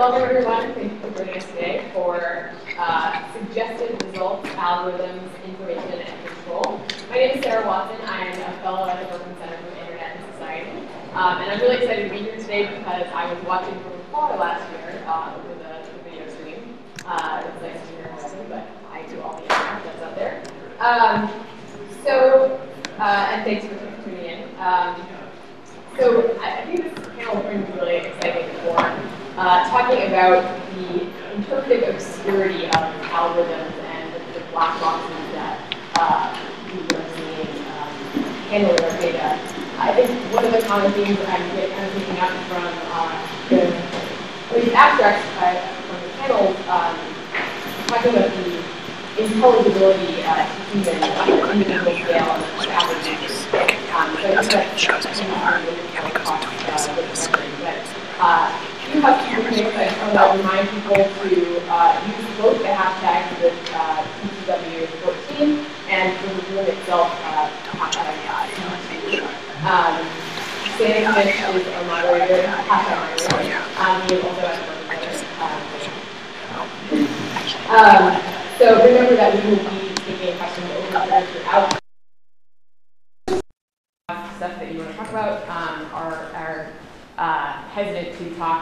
Welcome everyone, thank you for joining us today for Suggestive Results, Algorithms, Information, and Control. My name is Sara M. I am a fellow at the Berkman Center for Internet and Society. And I'm really excited to be here today because I was watching from afar last year with a video stream. It's nice to hear in person, but I do all the internet that's out there. And thanks for tuning in. So I think this panel is going to be really exciting for talking about the interpretive obscurity of algorithms and the black boxes that we are seeing handling our data. I think one of the common themes that I'm kind of picking up from these abstracts from the panels, talking about the intelligibility to human individual scale of average users. So I think that shows us more. Yeah, because I'm doing this on the screen. You have to remind people to use both the hashtag with TCW14 and for the room itself, hashtag Standing Fish is our moderator, hashtag moderator. We also have so remember that we will be taking questions over throughout. Stuff that you want to talk about are hesitant to talk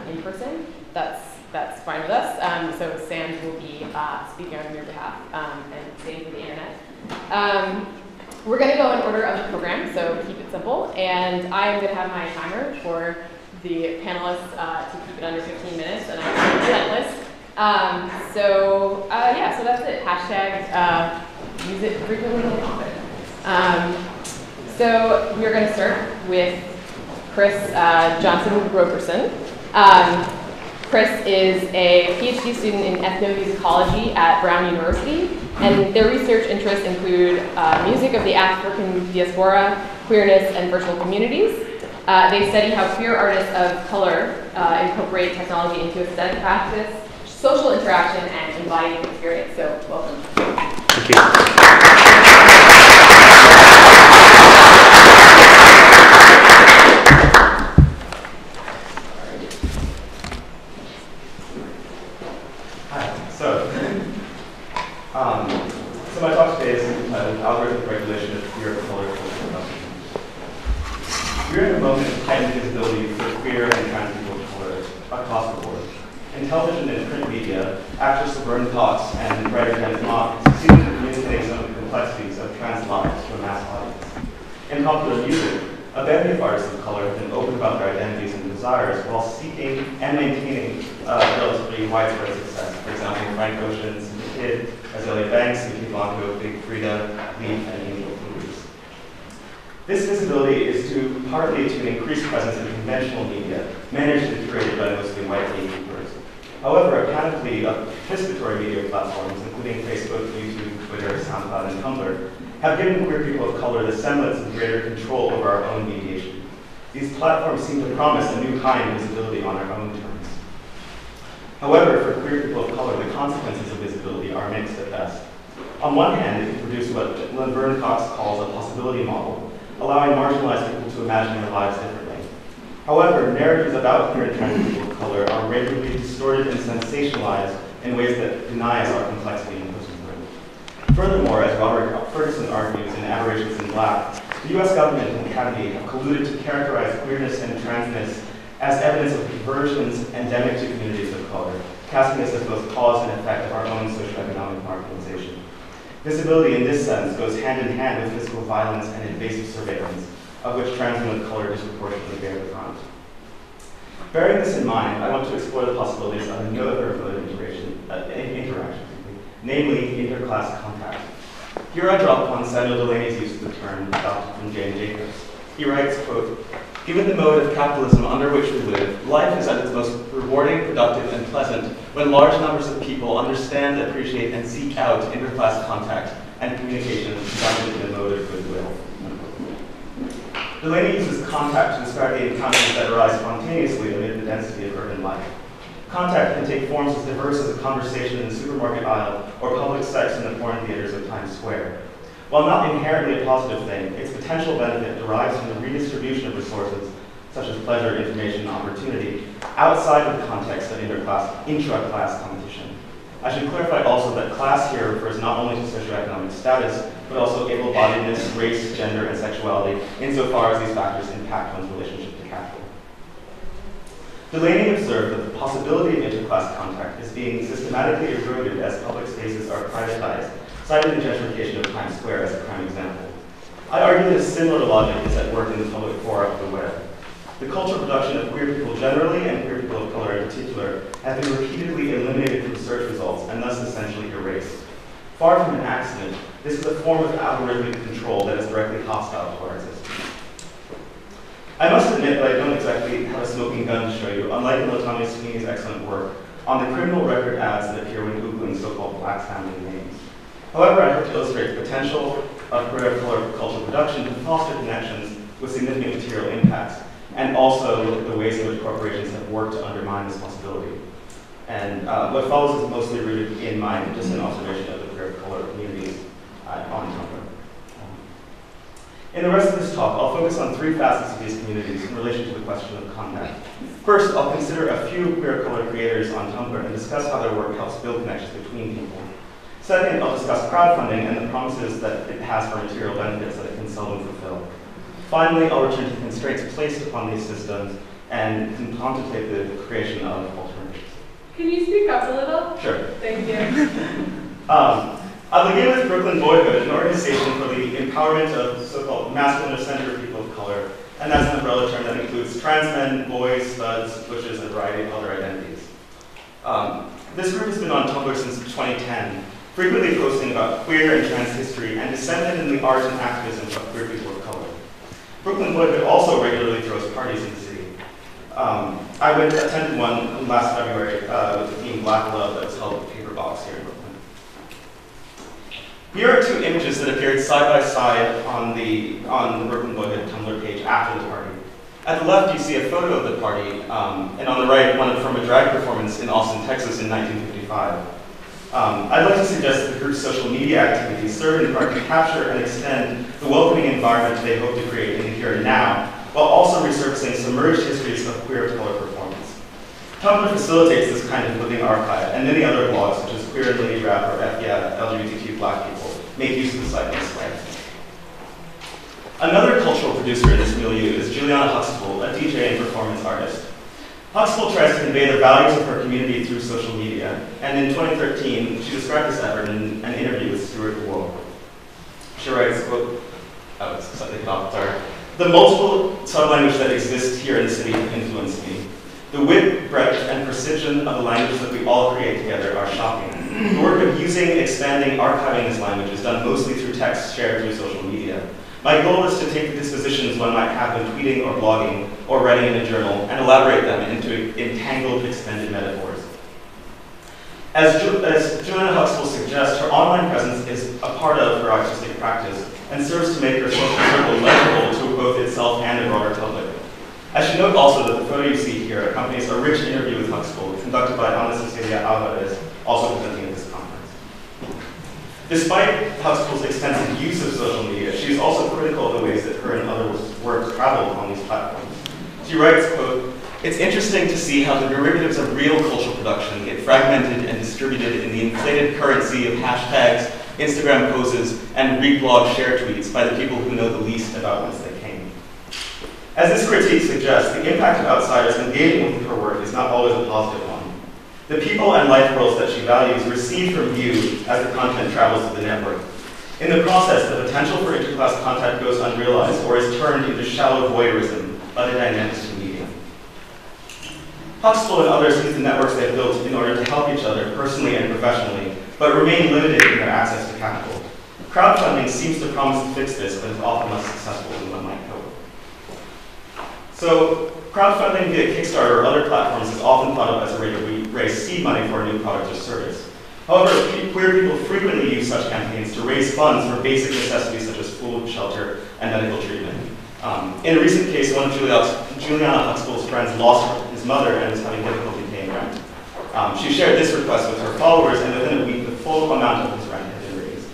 in person. That's fine with us. So Sam will be speaking on your behalf and same for the internet. We're going to go in order of the program, so keep it simple. And I am going to have my timer for the panelists to keep it under 15 minutes, and I'm relentless. So that's it. Hashtag use it frequently and often. So we're going to start with Chris Johnson-Roberson. Chris is a PhD student in ethnomusicology at Brown University, and their research interests include music of the African diaspora, queerness, and virtual communities. They study how queer artists of color incorporate technology into aesthetic practice, social interaction, and embodied experience. So welcome. Thank you. So my talk today is entitled Algorithmic Regulation of Queer Color Cultural Production. We're in a moment of heightened visibility for queer and trans people of color across the board. In television and print media, actress Laverne Cox and writer Janet Mock succeeded in communicating some of the complexities of trans lives to a mass audience. In popular music, a bevy of artists of color have been open about their identities and desires while seeking and maintaining relatively widespread success. For example, Frank Ocean's The Kid, Azalea Banks, Nikki Blanco, Big Frida, Leaf, and Angel Blues. This visibility is due partly to an increased presence in conventional media, managed and curated by mostly white gatekeepers. However, a panoply of participatory media platforms, including Facebook, YouTube, Twitter, SoundCloud, and Tumblr, have given queer people of color the semblance of greater control over our own mediation. These platforms seem to promise a new kind of visibility on our own terms. However, for queer people of color, the consequences of visibility are mixed at best. On one hand, it can produce what Laverne Cox calls a possibility model, allowing marginalized people to imagine their lives differently. However, narratives about queer and trans people of color are regularly distorted and sensationalized in ways that deny us our complexity and personhood. Furthermore, as Robert Ferguson argues in Aberrations in Black, the US government and Academy have colluded to characterize queerness and transness as evidence of perversions endemic to communities of color, casting us as both cause and effect of our own socioeconomic marginalization. Visibility in this sense goes hand in hand with physical violence and invasive surveillance, of which trans women of color disproportionately bear the brunt. Bearing this in mind, I want to explore the possibilities of another mode of interaction, namely interclass contact. Here I draw upon Samuel Delaney's use of the term adopted from Jane Jacobs. He writes, quote, "Given the mode of capitalism under which we live, life is at its most rewarding, productive, and pleasant when large numbers of people understand, appreciate, and seek out interclass contact and communication grounded in a mode of goodwill." Delaney uses contact to describe the encounters that arise spontaneously amid the density of urban life. Contact can take forms as diverse as a conversation in the supermarket aisle or public sex in the porn theaters of Times Square. While not inherently a positive thing, its potential benefit derives from the redistribution of resources such as pleasure, information, and opportunity, outside of the context of intra-class competition. I should clarify also that class here refers not only to socioeconomic status, but also able-bodiedness, race, gender, and sexuality, insofar as these factors impact one's relationship to capital. Delaney observed that the possibility of interclass contact is being systematically eroded as public spaces are privatized, citing the gentrification of Times Square as a prime example. I argue that a similar logic is at work in the public fora of the web. The cultural production of queer people generally and queer people of color in particular have been repeatedly eliminated from search results and thus essentially erased. Far from an accident, this is a form of algorithmic control that is directly hostile to our existence. I must admit that I don't exactly have a smoking gun to show you, unlike Latanya Sweeney's excellent work on the criminal record ads that appear when Googling so-called black sounding names. However, I hope to illustrate the potential of queer cultural production to foster connections with significant material impacts, and also look at the ways in which corporations have worked to undermine this possibility. And what follows is mostly rooted in my distant observation of the queer color communities on Tumblr. In the rest of this talk, I'll focus on three facets of these communities in relation to the question of contact. First, I'll consider a few queer color creators on Tumblr and discuss how their work helps build connections between people. Second, I'll discuss crowdfunding and the promises that it has for material benefits that it can seldom fulfill. Finally, I'll return to the constraints placed upon these systems and contemplate the creation of alternatives. Can you speak up a little? Sure. Thank you. I'll begin with Brooklyn Boyhood, an organization for the empowerment of so-called masculine or centered people of color, and that's an umbrella term that includes trans men, boys, studs, butches, and a variety of other identities. This group has been on Tumblr since 2010, frequently posting about queer and trans history and disseminated in the art and activism of queer people of color. Brooklyn Boyhood also regularly throws parties in the city. I attended one last February with the theme Black Love that was held at the Paper Box here in Brooklyn. Here are two images that appeared side by side on the Brooklyn Boyhood Tumblr page after the party. At the left, you see a photo of the party, and on the right, one from a drag performance in Austin, Texas in 1955. I'd like to suggest that the group's social media activities serve in part to capture and extend the welcoming environment they hope to create in the here and now, while also resurfacing submerged histories of queer color performance. Tumblr facilitates this kind of living archive, and many other blogs, such as Queer and Lady Rap or FYA, LGBTQ Black People, make use of the site in this way. Another cultural producer in this milieu is Juliana Huxtable, a DJ and performance artist. Huxtable tries to convey the values of her community through social media, and in 2013, she described this effort in an interview with Stuart Wall. She writes, quote, the multiple sublanguages that exist here in the city have influenced me. The width, breadth, and precision of the language that we all create together are shocking. The work of using, expanding, archiving this language is done mostly through text shared through social media. My goal is to take the dispositions one might have when tweeting or blogging or writing in a journal and elaborate them into entangled, extended metaphors. As Juliana Huxtable suggests, her online presence is a part of her artistic practice and serves to make her social circle legible to both itself and the broader public. I should note also that the photo you see here accompanies a rich interview with Huxtable, conducted by Ana Cecilia Alvarez, also presenting at this conference. Despite Huxtable's extensive use of social media, she is also critical of the ways that her and others' work travel on these platforms. She writes, quote, it's interesting to see how the derivatives of real cultural production get fragmented and distributed in the inflated currency of hashtags, Instagram poses, and reblog share tweets by the people who know the least about whence they came. As this critique suggests, the impact of outsiders engaging with her work is not always a positive one. The people and life worlds that she values recede from view as the content travels through the network. In the process, the potential for interclass contact goes unrealized or is turned into shallow voyeurism by the dynamics of media. Huxtable and others use the networks they've built in order to help each other personally and professionally, but remain limited in their access to capital. Crowdfunding seems to promise to fix this, but is often less successful than one might hope. So, crowdfunding via Kickstarter or other platforms is often thought of as a way to raise seed money for a new product or service. However, queer people frequently use such campaigns to raise funds for basic necessities such as food, shelter, and medical treatment. In a recent case, one of Juliana Huxtable's friends lost his mother and was having difficulty paying rent. She shared this request with her followers, and within a week, the full amount of his rent had been raised.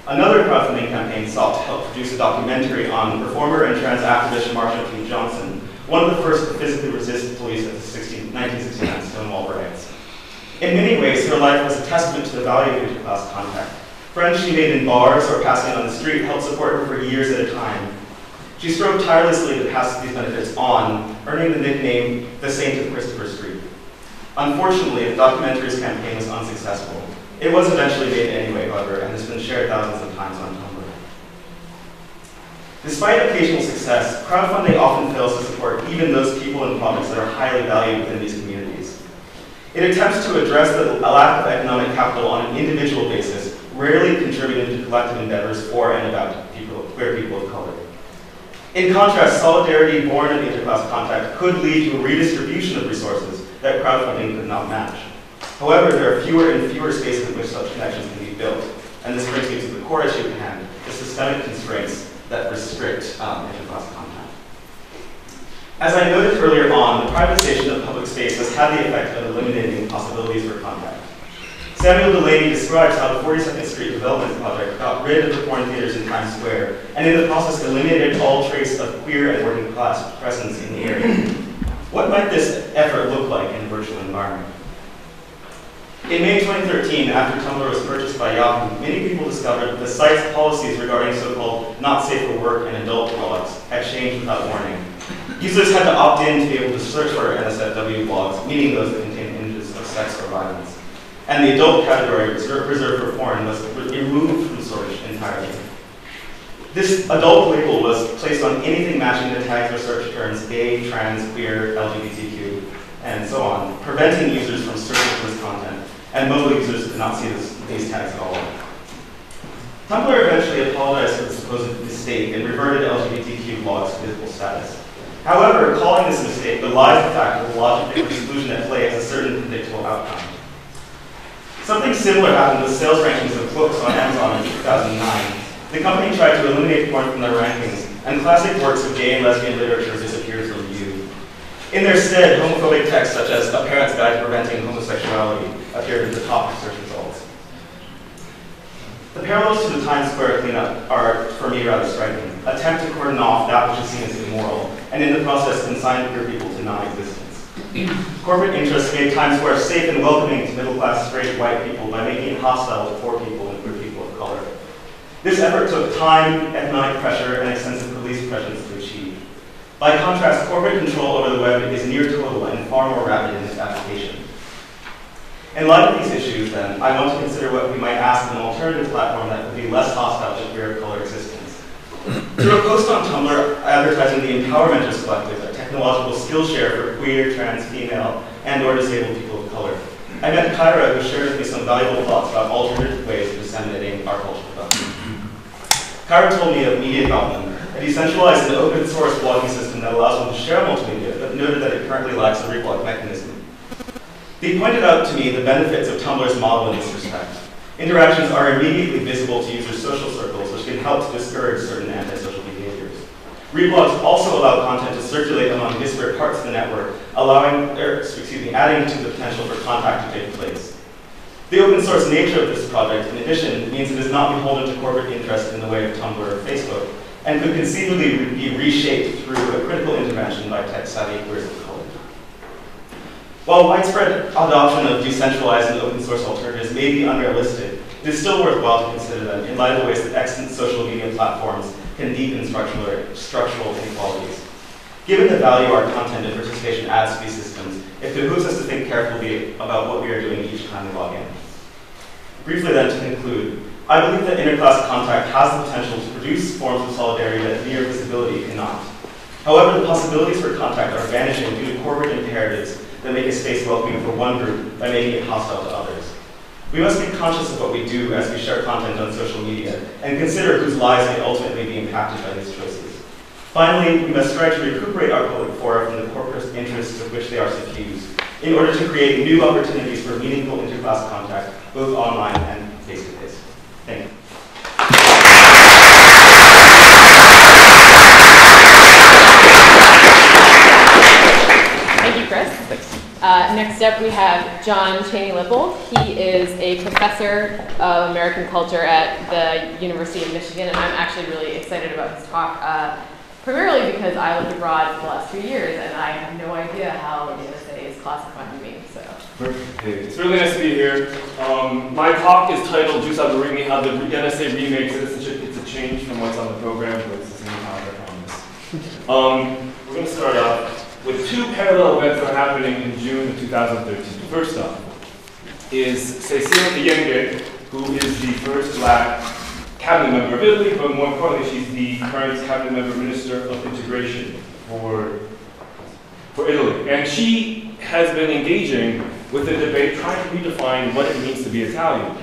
Another crowdfunding campaign sought to help produce a documentary on performer and trans activist Marsha P. Johnson, one of the first to physically resist police at the 1969 Stonewall riots. In many ways, her life was a testament to the value of interclass contact. Friends she made in bars or passing on the street helped support her for years at a time. She strove tirelessly to pass these benefits on, earning the nickname the Saint of Christopher Street. Unfortunately, the documentary's campaign was unsuccessful. It was eventually made anyway, however, and has been shared thousands of times on Tumblr. Despite occasional success, crowdfunding often fails to support even those people and projects that are highly valued within these communities. It attempts to address the lack of economic capital on an individual basis, rarely contributing to collective endeavors for and about queer people of color. In contrast, solidarity born of interclass contact could lead to a redistribution of resources that crowdfunding could not match. However, there are fewer and fewer spaces in which such connections can be built, and this brings me to the core issue at hand, the systemic constraints that restrict interclass contact. As I noted earlier on, the privatization of public space has had the effect of eliminating possibilities for contact. Samuel Delaney describes how the 42nd Street Development Project got rid of the porn theaters in Times Square, and in the process eliminated all trace of queer and working class presence in the area. What might this effort look like in a virtual environment? In May 2013, after Tumblr was purchased by Yahoo, many people discovered that the site's policies regarding so-called not safe for work and adult blogs had changed without warning. Users had to opt in to be able to search for NSFW blogs, meaning those that contain images of sex or violence. And the adult category reserved for porn was removed from search entirely. This adult label was placed on anything matching the tags or search terms gay, trans, queer, LGBTQ, and so on, preventing users from searching for this content. And mobile users did not see these tags at all. Tumblr eventually apologized for the supposed mistake and reverted LGBTQ blogs to visible status. However, calling this a mistake belies the fact that the logic of exclusion at play has a certain predictable outcome. Something similar happened with sales rankings of books on Amazon in 2009. The company tried to eliminate porn from their rankings, and classic works of gay and lesbian literature disappeared from view. In their stead, homophobic texts such as A Parent's Guide to Preventing Homosexuality appeared at the top of search results. The parallels to the Times Square cleanup are, for me, rather striking. Attempt to cordon off that which is seen as immoral, and in the process consign queer people to non-existence. Corporate interests made Times Square safe and welcoming to middle-class, straight, white people by making it hostile to poor people and queer people of color. This effort took time, economic pressure, and extensive police presence to achieve. By contrast, corporate control over the web is near total and far more rapid in its application. In light of these issues, then, I want to consider what we might ask an alternative platform that would be less hostile to queer color existence. Through a post on Tumblr advertising the Empowermenters Collective, a technological Skillshare for queer, trans, female, and/or disabled people of color, I met Kyra, who shared with me some valuable thoughts about alternative ways of disseminating our cultural values. Kyra told me of Media Goblin, a decentralized and open source blogging system that allows one to share multimedia, but noted that it currently lacks a reblog mechanism. They pointed out to me the benefits of Tumblr's model in this respect. Interactions are immediately visible to users' social circles, which can help to discourage certain antisocial behaviors. Reblogs also allow content to circulate among disparate parts of the network, adding to the potential for contact to take place. The open source nature of this project, in addition, means it is not beholden to corporate interest in the way of Tumblr or Facebook, and could conceivably be reshaped through a critical intervention by tech-savvy queers of color. While widespread adoption of decentralized and open source alternatives may be unrealistic, it is still worthwhile to consider them in light of the ways that extant social media platforms can deepen structural inequalities. Given the value our content and participation adds to these systems, it behooves us to think carefully about what we are doing each time we log in. Briefly then, to conclude, I believe that interclass contact has the potential to produce forms of solidarity that mere visibility cannot. However, the possibilities for contact are vanishing due to corporate imperatives that make a space welcoming for one group by making it hostile to others. We must be conscious of what we do as we share content on social media and consider whose lives may ultimately be impacted by these choices. Finally, we must strive to recuperate our public fora from the corporate interests with which they are suffused in order to create new opportunities for meaningful interclass contact, both online and face-to-face. Thank you. Thank you, Chris. Next up, we have John Cheney-Lippold. He is a professor of American culture at the University of Michigan, and I'm actually really excited about his talk, primarily because I lived abroad for the last 2 years, and I have no idea how the NSA is classifying me. So. Hey, it's really nice to be here. My talk is titled Algorithmic, how the NSA remakes citizenship. It's a change from what's on the program, but it's the same time, I promise. We're going to start off with two parallel events that are happening in June of 2013. First up is Sara M, who is the first black cabinet member of Italy, but more importantly, she's the current cabinet member minister of integration for Italy. And she has been engaging with the debate trying to redefine what it means to be Italian.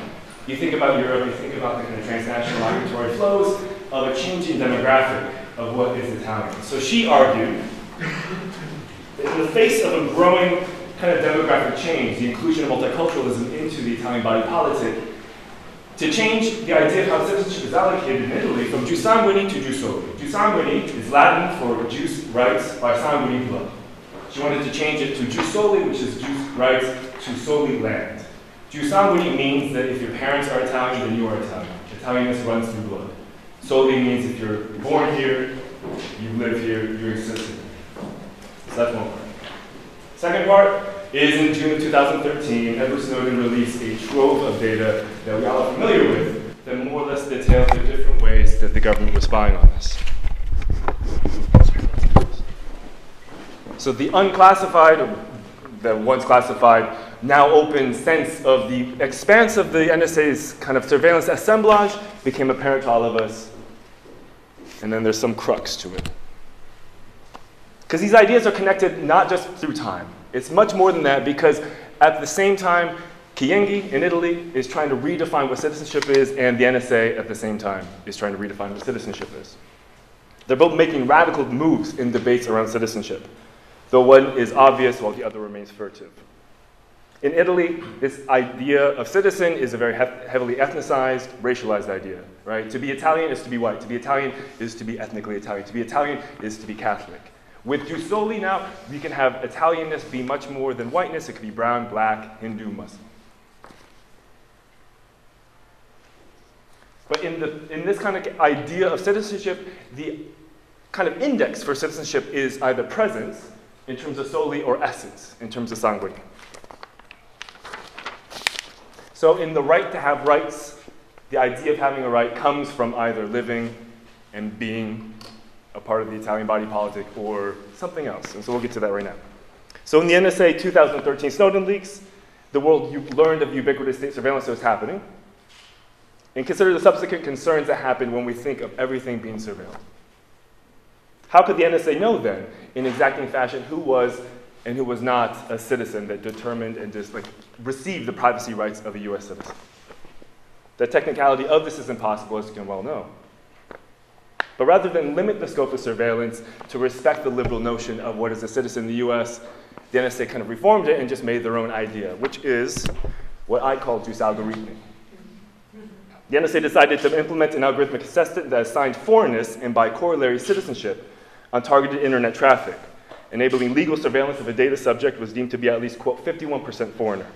You think about Europe, you think about the kind of transnational migratory flows of a changing demographic of what is Italian. So she argued, in the face of a growing kind of demographic change, the inclusion of multiculturalism into the Italian body politic, to change the idea of how citizenship is allocated in Italy from jus sanguinis to jus soli. Jus sanguinis is Latin for jus rights by sanguine blood. She wanted to change it to jus soli, which is jus rights to soli land. Jus sanguinis means that if your parents are Italian, then you are Italian. Italianness runs through blood. Soli means if you're born here, you live here, you're a citizen. So that's one part. Second part is in June of 2013, Edward Snowden released a trove of data that we all are familiar with that more or less details the different ways that the government was spying on us. So the unclassified, the once classified, now open sense of the expanse of the NSA's kind of surveillance assemblage became apparent to all of us. And then there's some crux to it. Because these ideas are connected not just through time. It's much more than that, because at the same time, Cheney in Italy is trying to redefine what citizenship is, and the NSA at the same time is trying to redefine what citizenship is. They're both making radical moves in debates around citizenship, though one is obvious while the other remains furtive. In Italy, this idea of citizen is a very heavily ethnicized, racialized idea, right? To be Italian is to be white. To be Italian is to be ethnically Italian. To be Italian is to be Catholic. With jus soli now, we can have Italianness be much more than whiteness. It could be brown, black, Hindu, Muslim. But in this kind of idea of citizenship, the kind of index for citizenship is either presence, in terms of soli, or essence, in terms of sanguine. So in the right to have rights, the idea of having a right comes from either living and being a part of the Italian body politic or something else. And so we'll get to that right now. So in the NSA 2013 Snowden leaks, the world learned of ubiquitous state surveillance that was happening, and consider the subsequent concerns that happened when we think of everything being surveilled. How could the NSA know then, in exacting fashion, who was and who was not a citizen that determined and just received the privacy rights of a US citizen? The technicality of this is impossible, as you can well know. But rather than limit the scope of surveillance to respect the liberal notion of what is a citizen in the US, the NSA kind of reformed it and just made their own idea, which is what I call jus algorithmic. The NSA decided to implement an algorithmic assessment that assigned foreignness and by corollary citizenship on targeted internet traffic. Enabling legal surveillance of a data subject was deemed to be at least, quote, 51% foreigner.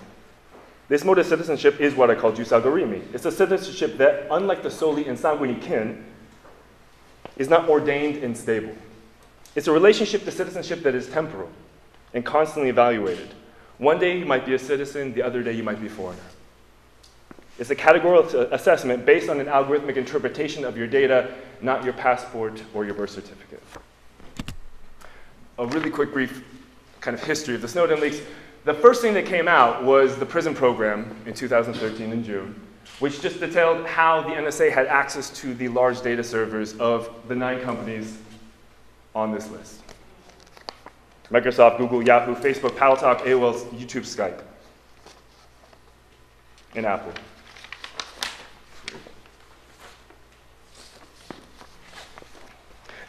This mode of citizenship is what I call jus algorithmi. It's a citizenship that, unlike the soli and sanguine kin, is not ordained and stable. It's a relationship to citizenship that is temporal and constantly evaluated. One day you might be a citizen, the other day you might be a foreigner. It's a categorical assessment based on an algorithmic interpretation of your data, not your passport or your birth certificate. A really quick, brief kind of history of the Snowden leaks. The first thing that came out was the prison program in 2013 in June, which just detailed how the NSA had access to the large data servers of the 9 companies on this list. Microsoft, Google, Yahoo, Facebook, Paltalk, AOL, YouTube, Skype, and Apple.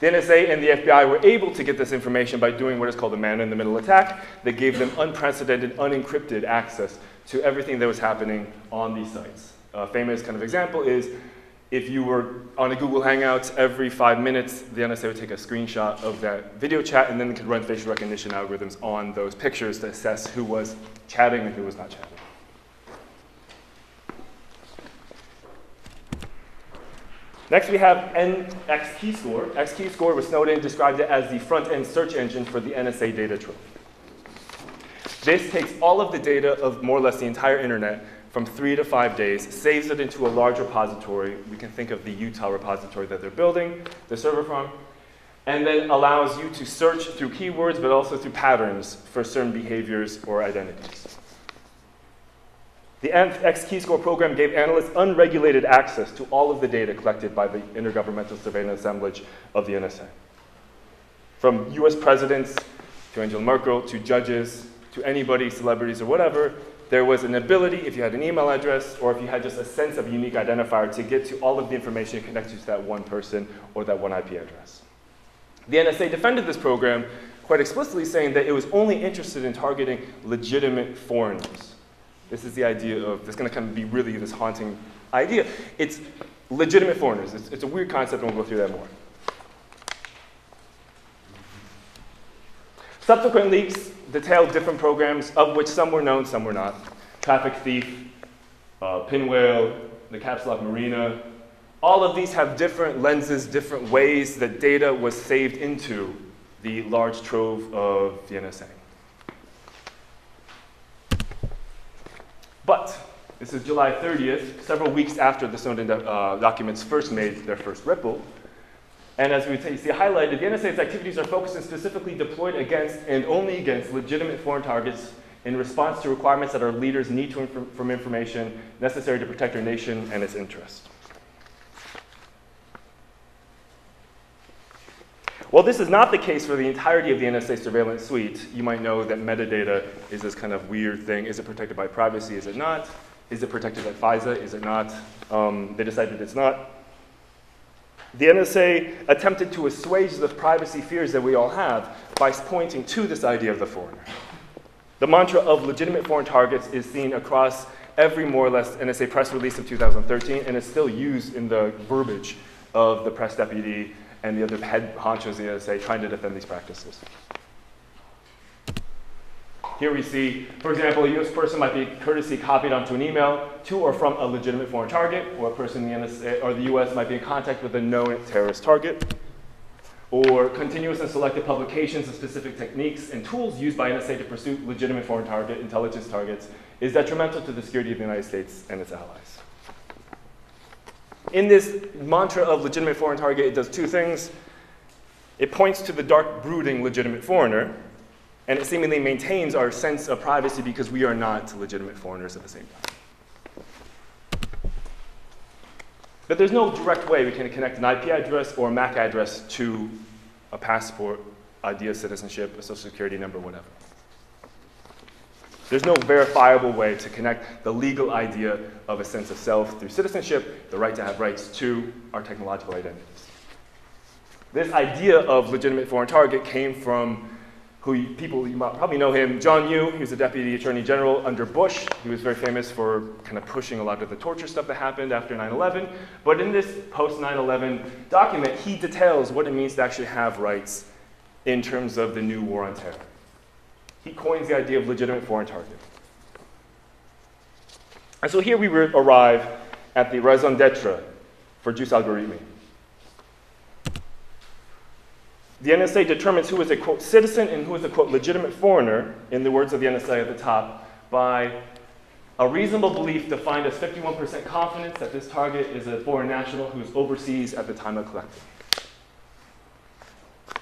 The NSA and the FBI were able to get this information by doing what is called a man-in-the-middle attack that gave them unprecedented, unencrypted access to everything that was happening on these sites. A famous kind of example is if you were on a Google Hangouts, every 5 minutes, the NSA would take a screenshot of that video chat, and then it could run facial recognition algorithms on those pictures to assess who was chatting and who was not chatting. Next, we have X-keyscore. X-keyscore with Snowden described it as the front-end search engine for the NSA data trove. This takes all of the data of more or less the entire internet from 3 to 5 days, saves it into a large repository. We can think of the Utah repository that they're building, the server farm, and then allows you to search through keywords, but also through patterns for certain behaviors or identities. The X-keyscore program gave analysts unregulated access to all of the data collected by the Intergovernmental Surveillance Assemblage of the NSA. From US presidents to Angela Merkel to judges to anybody, celebrities or whatever, there was an ability, if you had an email address or if you had just a sense of unique identifier, to get to all of the information that connects you to that one person or that one IP address. The NSA defended this program quite explicitly, saying that it was only interested in targeting legitimate foreigners. This is the idea of, this is going to kind of be really this haunting idea. It's legitimate foreigners. It's a weird concept, and we'll go through that more. Subsequent leaks detailed different programs, of which some were known, some were not. Traffic Thief, Pinwheel, the Caps Lock Marina. All of these have different lenses, different ways that data was saved into the large trove of the NSA. But this is July 30th, several weeks after the Snowden documents first made their first ripple. And as we see highlighted, the NSA's activities are focused and specifically deployed against and only against legitimate foreign targets in response to requirements that our leaders need from information necessary to protect our nation and its interests. While this is not the case for the entirety of the NSA surveillance suite, you might know that metadata is this kind of weird thing. Is it protected by privacy? Is it not? Is it protected by FISA? Is it not? They decided it's not. The NSA attempted to assuage the privacy fears that we all have by pointing to this idea of the foreigner. The mantra of legitimate foreign targets is seen across every more or less NSA press release of 2013, and is still used in the verbiage of the press deputy and the other head honchos of the NSA trying to defend these practices. Here we see, for example, a US person might be courtesy copied onto an email to or from a legitimate foreign target, or a person in the NSA or the US might be in contact with a known terrorist target, or continuous and selective publications of specific techniques and tools used by NSA to pursue legitimate foreign target intelligence targets is detrimental to the security of the United States and its allies. In this mantra of legitimate foreign target, it does two things. It points to the dark, brooding legitimate foreigner, and it seemingly maintains our sense of privacy because we are not legitimate foreigners at the same time. But there's no direct way we can connect an IP address or a MAC address to a passport, ID of citizenship, a social security number, whatever. There's no verifiable way to connect the legal idea of a sense of self through citizenship, the right to have rights, to our technological identities. This idea of legitimate foreign target came from you might probably know him, John Yoo. He was the Deputy Attorney General under Bush. He was very famous for kind of pushing a lot of the torture stuff that happened after 9/11. But in this post-9/11 document, he details what it means to actually have rights in terms of the new war on terror. He coins the idea of legitimate foreign target. And so here we arrive at the raison d'etre for jus algorithmi. The NSA determines who is a, quote, citizen and who is a, quote, legitimate foreigner, in the words of the NSA at the top, by a reasonable belief defined as 51% confidence that this target is a foreign national who is overseas at the time of collecting.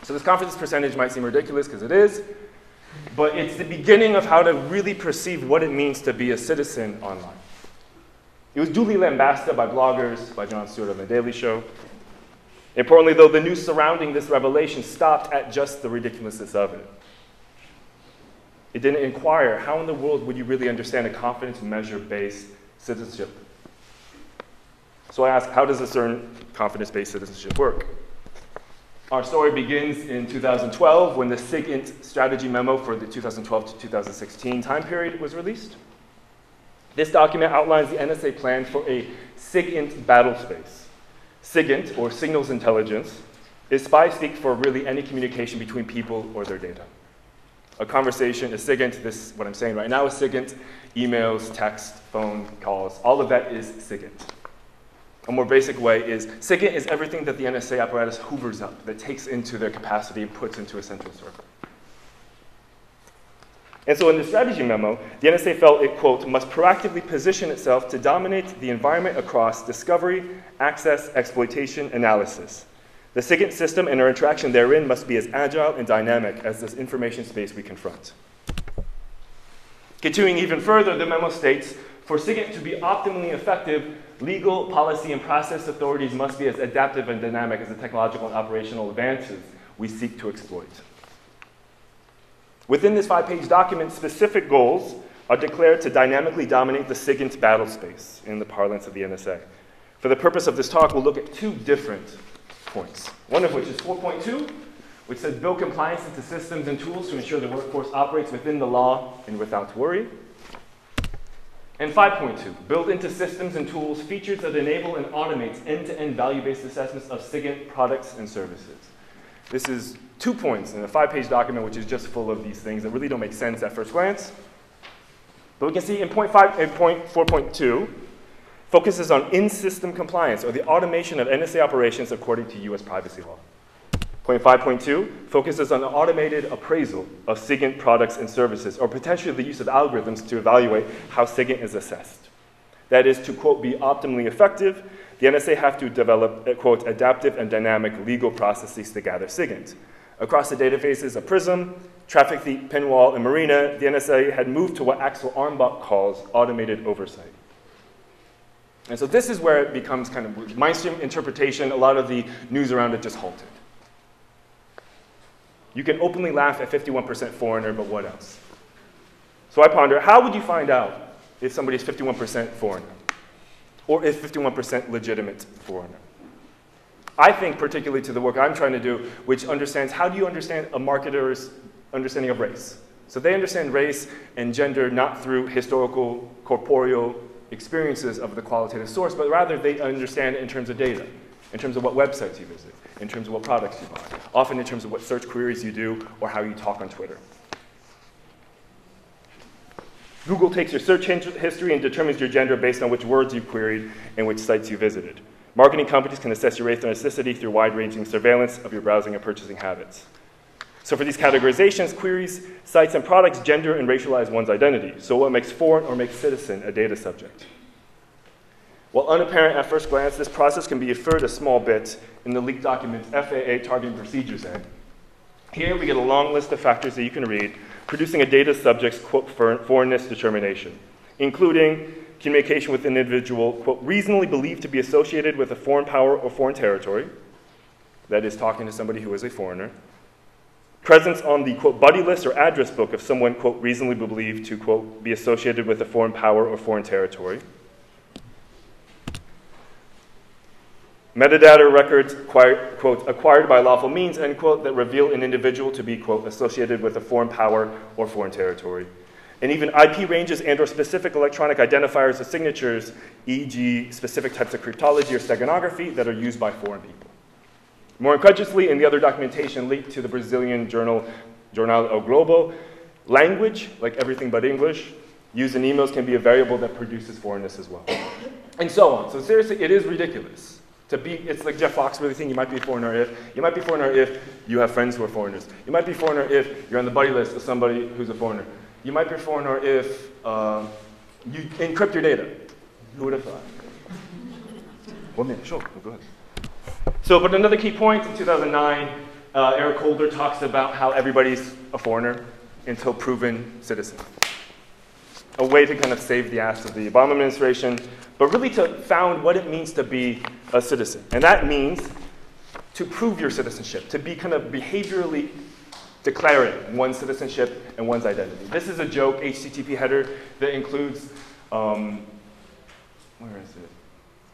So this confidence percentage might seem ridiculous, because it is, but it's the beginning of how to really perceive what it means to be a citizen online. It was duly lambasted by bloggers, by Jon Stewart on The Daily Show. Importantly, though, the news surrounding this revelation stopped at just the ridiculousness of it. It didn't inquire, how in the world would you really understand a confidence measure-based citizenship? So I asked, how does a certain confidence-based citizenship work? Our story begins in 2012 when the SIGINT strategy memo for the 2012 to 2016 time period was released. This document outlines the NSA plan for a SIGINT battle space. SIGINT, or signals intelligence, is spy speak for really any communication between people or their data. A conversation is SIGINT. This, what I'm saying right now, is SIGINT. Emails, text, phone calls, all of that is SIGINT. A more basic way is, SIGINT is everything that the NSA apparatus hoovers up, that takes into their capacity and puts into a central server. And so in the strategy memo, the NSA felt it, quote, must proactively position itself to dominate the environment across discovery, access, exploitation, analysis. The SIGINT system and our interaction therein must be as agile and dynamic as this information space we confront. Continuing even further, the memo states, for SIGINT to be optimally effective, legal, policy, and process authorities must be as adaptive and dynamic as the technological and operational advances we seek to exploit. Within this 5-page document, specific goals are declared to dynamically dominate the SIGINT battle space in the parlance of the NSA. For the purpose of this talk, we'll look at 2 different points, one of which is 4.2, which says build compliance into systems and tools to ensure the workforce operates within the law and without worry. And 5.2, build into systems and tools features that enable and automate end-to-end value-based assessments of SIGINT products and services. This is 2 points in a 5-page document, which is just full of these things that really don't make sense at first glance. But we can see in point 4.2, focuses on in-system compliance, or the automation of NSA operations according to US privacy law. Point 5.2 focuses on the automated appraisal of SIGINT products and services, or potentially the use of algorithms to evaluate how SIGINT is assessed. That is, to, quote, be optimally effective, the NSA have to develop, quote, adaptive and dynamic legal processes to gather SIGINT. Across the databases of PRISM, Traffic Thief, Pinwall, and Marina, the NSA had moved to what Axel Armbach calls automated oversight. And so this is where it becomes kind of mainstream interpretation. A lot of the news around it just halted. You can openly laugh at 51% foreigner, but what else? So I ponder, how would you find out if somebody is 51% foreigner? Or if 51% legitimate foreigner? I think particularly to the work I'm trying to do, which understands how do you understand a marketer's understanding of race? So they understand race and gender not through historical, corporeal experiences of the qualitative source, but rather they understand it in terms of data, in terms of what websites you visit, in terms of what products you buy, often in terms of what search queries you do or how you talk on Twitter. Google takes your search history and determines your gender based on which words you queried and which sites you visited. Marketing companies can assess your race and ethnicity through wide-ranging surveillance of your browsing and purchasing habits. So for these categorizations, queries, sites, and products gender and racialize one's identity. So what makes foreign or makes citizen a data subject? While unapparent at first glance, this process can be inferred a small bit in the leaked document FAA Targeting Procedures A. Here we get a long list of factors that you can read, producing a data subject's, quote, foreignness determination, including communication with an individual, quote, reasonably believed to be associated with a foreign power or foreign territory, that is, talking to somebody who is a foreigner, presence on the, quote, buddy list or address book of someone, quote, reasonably believed to, quote, be associated with a foreign power or foreign territory, metadata records, quote, acquired by lawful means, end quote, that reveal an individual to be, quote, associated with a foreign power or foreign territory, and even IP ranges and or specific electronic identifiers of signatures, e.g. specific types of cryptology or steganography that are used by foreign people. More incredulously, in the other documentation linked to the Brazilian journal Jornal O Globo, language, like everything but English, used in emails can be a variable that produces foreignness as well. And so on. So seriously, it is ridiculous. It's like Jeff Foxworthy thing, you might be a foreigner if. You might be a foreigner if you have friends who are foreigners. You might be a foreigner if you're on the buddy list of somebody who's a foreigner. You might be a foreigner if you encrypt your data. Who would have thought? 1 minute, sure, go ahead. So, but another key point, in 2009, Eric Holder talks about how everybody's a foreigner until proven citizen. A way to kind of save the ass of the Obama administration, but really to found what it means to be a citizen. And that means to prove your citizenship, to be kind of behaviorally declaring one's citizenship and one's identity. This is a joke HTTP header that includes, where is it?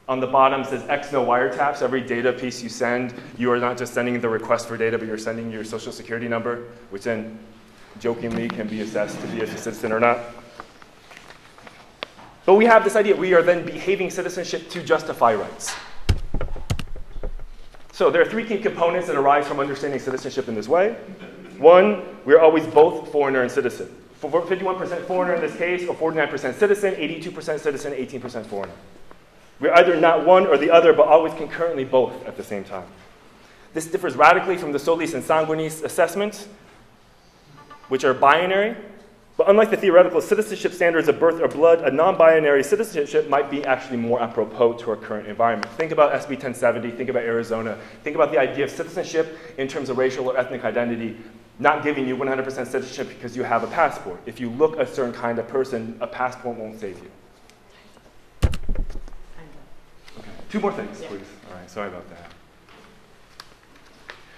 On the bottom says X no wiretaps. Every data piece you send, you are not just sending the request for data, but you're sending your social security number, which then jokingly can be assessed to be a citizen or not. But we have this idea, we are then behaving citizenship to justify rights. So there are three key components that arise from understanding citizenship in this way. One, we're always both foreigner and citizen. 51% foreigner in this case, or 49% citizen, 82% citizen, 18% foreigner. We're either not one or the other, but always concurrently both at the same time. This differs radically from the solis and sanguinis assessments, which are binary. But unlike the theoretical citizenship standards of birth or blood, a non-binary citizenship might be actually more apropos to our current environment. Think about SB 1070, think about Arizona, think about the idea of citizenship in terms of racial or ethnic identity, not giving you 100% citizenship because you have a passport. If you look a certain kind of person, a passport won't save you. Okay. Two more things, please. All right, sorry about that.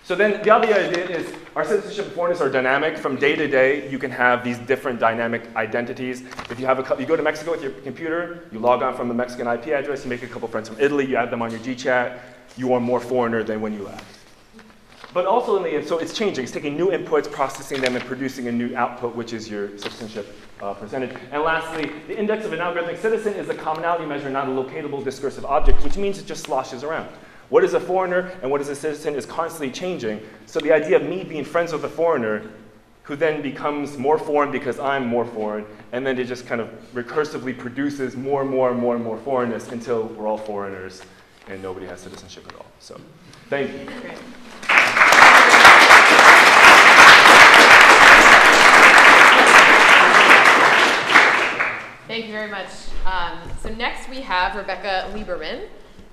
So then the other idea is our citizenship and foreignness are dynamic. From day to day, you can have these different dynamic identities. If you have you go to Mexico with your computer, you log on from the Mexican IP address, you make a couple friends from Italy, you add them on your GChat, you are more foreigner than when you left. But also in the end, so it's changing. It's taking new inputs, processing them, and producing a new output, which is your citizenship percentage. And lastly, the index of an algorithmic citizen is a commonality measure, not a locatable discursive object, which means it just sloshes around. What is a foreigner and what is a citizen is constantly changing. So the idea of me being friends with a foreigner who then becomes more foreign because I'm more foreign, and then it just kind of recursively produces more and more and more and more foreignness until we're all foreigners and nobody has citizenship at all. So thank you. Great. Thank you very much. So next we have Rebecca Lieberman.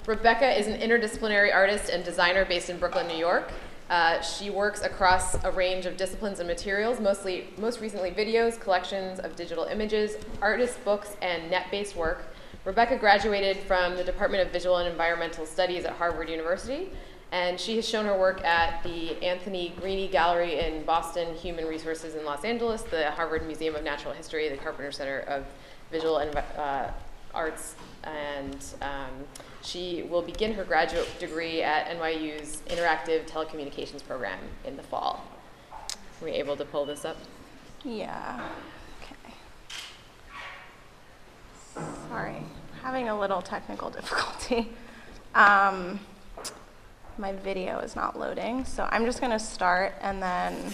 Rebecca is an interdisciplinary artist and designer based in Brooklyn, New York. She works across a range of disciplines and materials, most recently videos, collections of digital images, artist books, and net-based work. Rebecca graduated from the Department of Visual and Environmental Studies at Harvard University, and she has shown her work at the Anthony Greene Gallery in Boston, Human Resources in Los Angeles, the Harvard Museum of Natural History, the Carpenter Center of Visual and Arts, and she will begin her graduate degree at NYU's Interactive Telecommunications program in the fall. Were you able to pull this up? Yeah. Okay. Sorry, having a little technical difficulty. My video is not loading, so I'm just going to start and then.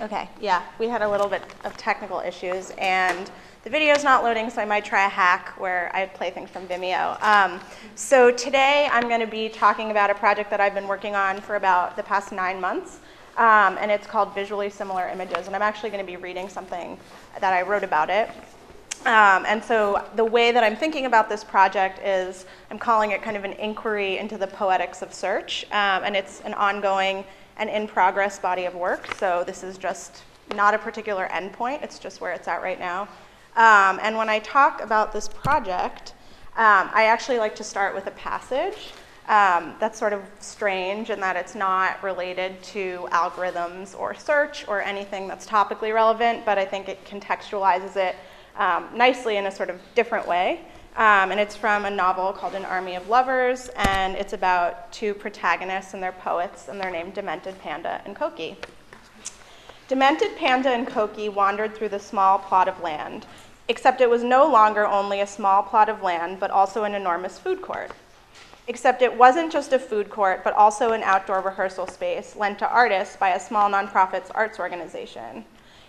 Okay, yeah, we had a little bit of technical issues, and the video is not loading, so I might try a hack where I play things from Vimeo. So today I'm going to be talking about a project that I've been working on for about the past 9 months, and it's called Visually Similar Images, and I'm actually going to be reading something that I wrote about it. And so the way that I'm thinking about this project is I'm calling it kind of an inquiry into the poetics of search, and it's an ongoing and in-progress body of work, so this is just not a particular endpoint, it's just where it's at right now. And when I talk about this project, I actually like to start with a passage that's sort of strange in that it's not related to algorithms or search or anything that's topically relevant, but I think it contextualizes it nicely in a sort of different way. And it's from a novel called An Army of Lovers, and it's about two protagonists and their poets, and they're named Demented Panda and Koki. Demented Panda and Koki wandered through the small plot of land, except it was no longer only a small plot of land, but also an enormous food court. Except it wasn't just a food court, but also an outdoor rehearsal space lent to artists by a small nonprofit's arts organization.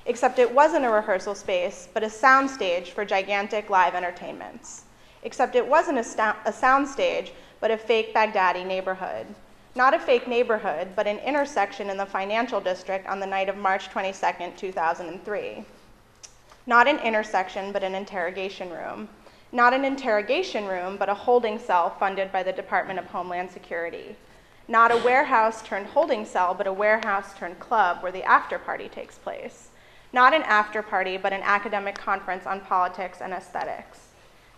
Except it wasn't a rehearsal space, but a soundstage for gigantic live entertainments. Except it wasn't a soundstage, but a fake Baghdadi neighborhood. Not a fake neighborhood, but an intersection in the financial district on the night of March 22nd, 2003. Not an intersection, but an interrogation room. Not an interrogation room, but a holding cell funded by the Department of Homeland Security. Not a warehouse turned holding cell, but a warehouse turned club where the after party takes place. Not an after party, but an academic conference on politics and aesthetics.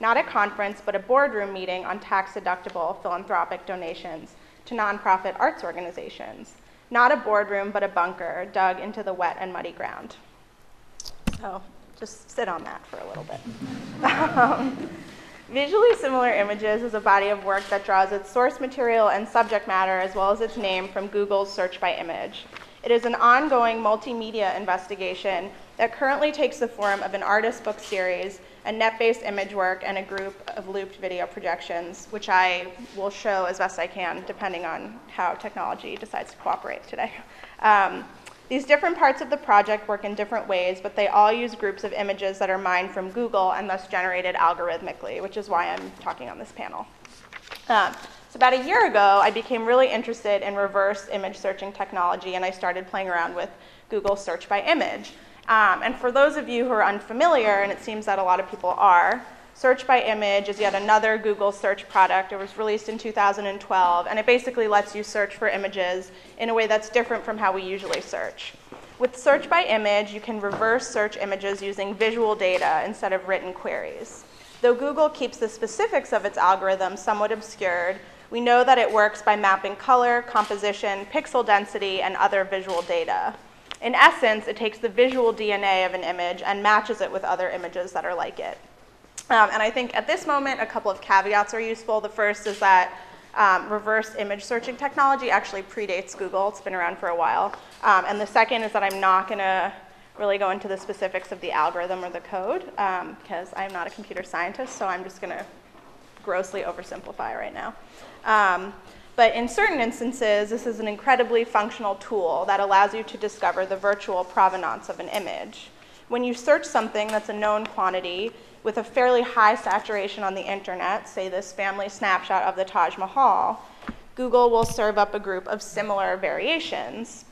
Not a conference, but a boardroom meeting on tax-deductible philanthropic donations to nonprofit arts organizations. Not a boardroom, but a bunker dug into the wet and muddy ground. So just sit on that for a little bit. Visually Similar Images is a body of work that draws its source material and subject matter, as well as its name, from Google's search by image. It is an ongoing multimedia investigation that currently takes the form of an artist book series, a net-based image work, and a group of looped video projections, which I will show as best I can, depending on how technology decides to cooperate today. These different parts of the project work in different ways, but they all use groups of images that are mined from Google and thus generated algorithmically, which is why I'm talking on this panel. So about a year ago, I became really interested in reverse image searching technology, and I started playing around with Google search by image. And for those of you who are unfamiliar, and it seems that a lot of people are, search by image is yet another Google search product. It was released in 2012, and it basically lets you search for images in a way that's different from how we usually search. With search by image, you can reverse search images using visual data instead of written queries. Though Google keeps the specifics of its algorithm somewhat obscured, we know that it works by mapping color, composition, pixel density, and other visual data. In essence, it takes the visual DNA of an image and matches it with other images that are like it. And I think at this moment, a couple of caveats are useful. The first is that reverse image searching technology actually predates Google. It's been around for a while. And the second is that I'm not going to really go into the specifics of the algorithm or the code, because I'm not a computer scientist, so I'm just going to grossly oversimplify right now. But in certain instances, this is an incredibly functional tool that allows you to discover the virtual provenance of an image. When you search something that's a known quantity with a fairly high saturation on the internet, say this family snapshot of the Taj Mahal, Google will serve up a group of similar variations.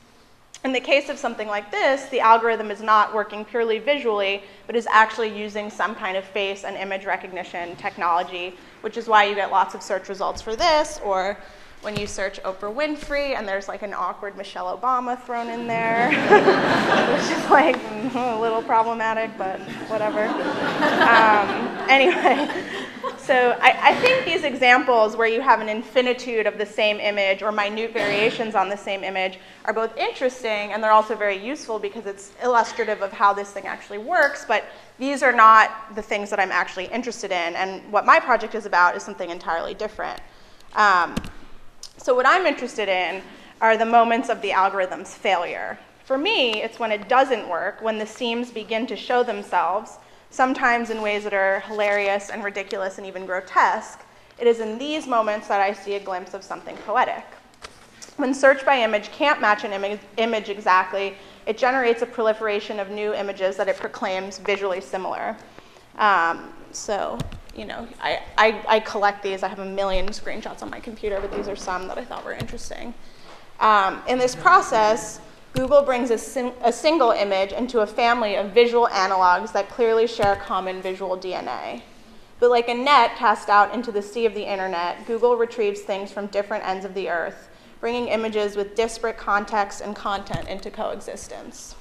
In the case of something like this, the algorithm is not working purely visually, but is actually using some kind of face and image recognition technology, which is why you get lots of search results for this, or when you search Oprah Winfrey and there's like an awkward Michelle Obama thrown in there, which is like a little problematic, but whatever. Anyway, so I think these examples where you have an infinitude of the same image or minute variations on the same image are both interesting, and they're also very useful because it's illustrative of how this thing actually works, but these are not the things that I'm actually interested in, and what my project is about is something entirely different. So what I'm interested in are the moments of the algorithm's failure. For me, it's when it doesn't work, when the seams begin to show themselves, sometimes in ways that are hilarious and ridiculous and even grotesque. It is in these moments that I see a glimpse of something poetic. When search by image can't match an image exactly, it generates a proliferation of new images that it proclaims visually similar. So, you know, I collect these. I have a million screenshots on my computer, but these are some that I thought were interesting. In this process, Google brings a single image into a family of visual analogs that clearly share common visual DNA. But like a net cast out into the sea of the internet, Google retrieves things from different ends of the earth, bringing images with disparate context and content into coexistence.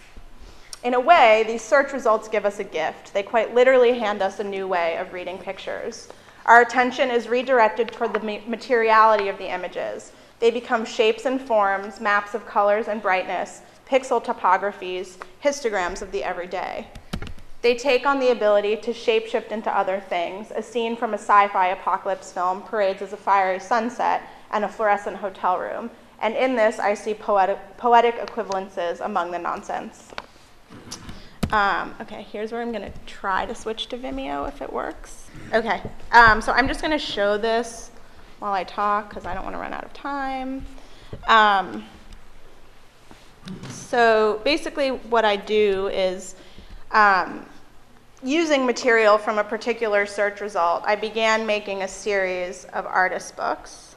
In a way, these search results give us a gift. They quite literally hand us a new way of reading pictures. Our attention is redirected toward the materiality of the images. They become shapes and forms, maps of colors and brightness, pixel topographies, histograms of the everyday. They take on the ability to shapeshift into other things. A scene from a sci-fi apocalypse film parades as a fiery sunset and a fluorescent hotel room. And in this, I see poetic equivalences among the nonsense. Okay, here's where I'm going to try to switch to Vimeo if it works. Okay, so I'm just going to show this while I talk because I don't want to run out of time. So basically what I do is using material from a particular search result, I began making a series of artist books,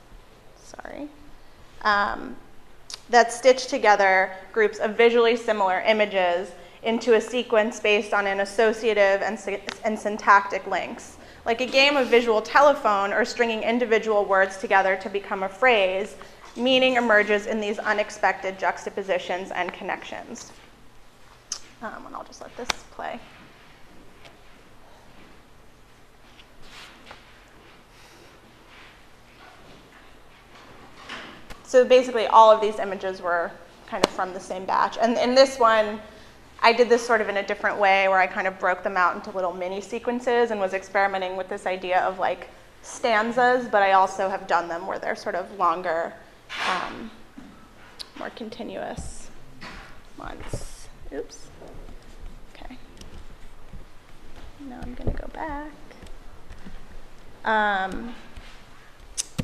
that stitch together groups of visually similar images into a sequence based on an associative and syntactic links. Like a game of visual telephone or stringing individual words together to become a phrase, meaning emerges in these unexpected juxtapositions and connections. And I'll just let this play. So basically all of these images were kind of from the same batch. And in this one, I did this sort of in a different way where I kind of broke them out into little mini sequences and was experimenting with this idea of like stanzas, but I also have done them where they're sort of longer, more continuous. months. Oops. Okay. Now I'm going to go back.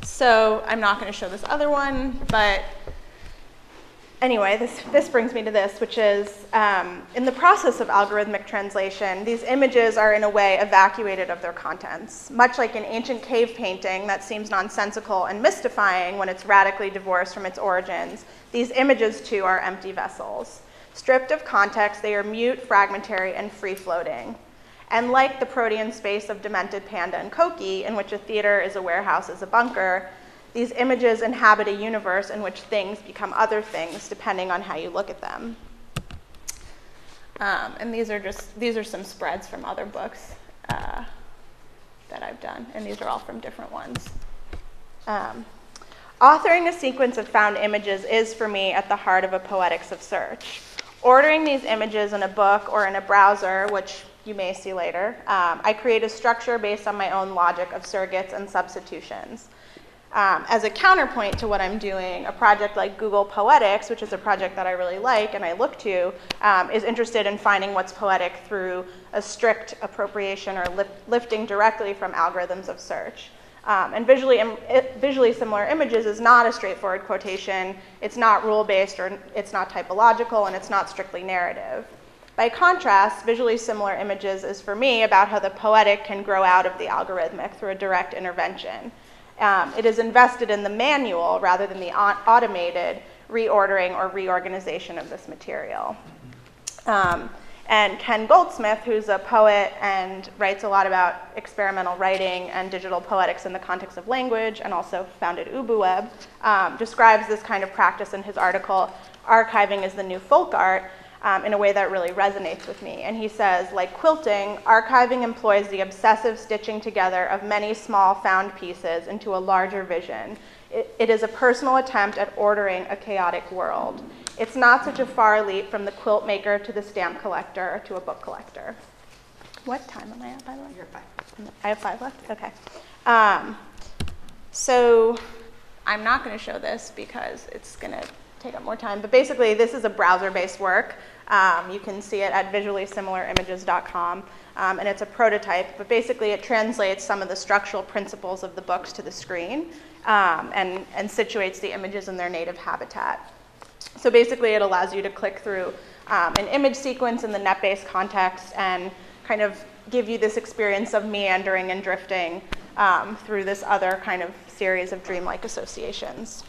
So I'm not going to show this other one, but anyway, this brings me to this, which is in the process of algorithmic translation, these images are in a way evacuated of their contents. Much like an ancient cave painting that seems nonsensical and mystifying when it's radically divorced from its origins, these images too are empty vessels. Stripped of context, they are mute, fragmentary, and free-floating. And like the protean space of Demented Panda and Koki, in which a theater is a warehouse is a bunker, these images inhabit a universe in which things become other things depending on how you look at them. And these are some spreads from other books that I've done, and these are all from different ones. Authoring a sequence of found images is, for me, at the heart of a poetics of search. Ordering these images in a book or in a browser, which you may see later, I create a structure based on my own logic of surrogates and substitutions. As a counterpoint to what I'm doing, a project like Google Poetics, which is a project that I really like and I look to, is interested in finding what's poetic through a strict appropriation or lifting directly from algorithms of search. And visually similar images is not a straightforward quotation. It's not rule-based, or it's not typological, and it's not strictly narrative. By contrast, visually similar images is, for me, about how the poetic can grow out of the algorithmic through a direct intervention. It is invested in the manual rather than the automated reordering or reorganization of this material. And Ken Goldsmith, who's a poet and writes a lot about experimental writing and digital poetics in the context of language, and also founded UbuWeb, describes this kind of practice in his article, Archiving is the New Folk Art, in a way that really resonates with me. And he says, like quilting, archiving employs the obsessive stitching together of many small found pieces into a larger vision. It is a personal attempt at ordering a chaotic world. It's not such a far leap from the quilt maker to the stamp collector to a book collector. What time am I at, by the way? You're 5. I have 5 left? Okay. So I'm not going to show this because it's going to take up more time. But basically, this is a browser-based work. You can see it at visuallysimilar-images.com. And it's a prototype. But basically, it translates some of the structural principles of the books to the screen and situates the images in their native habitat. So basically, it allows you to click through an image sequence in the net-based context and kind of give you this experience of meandering and drifting through this other kind of series of dreamlike associations.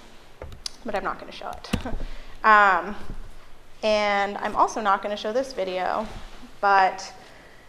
But I'm not going to show it. And I'm also not going to show this video, but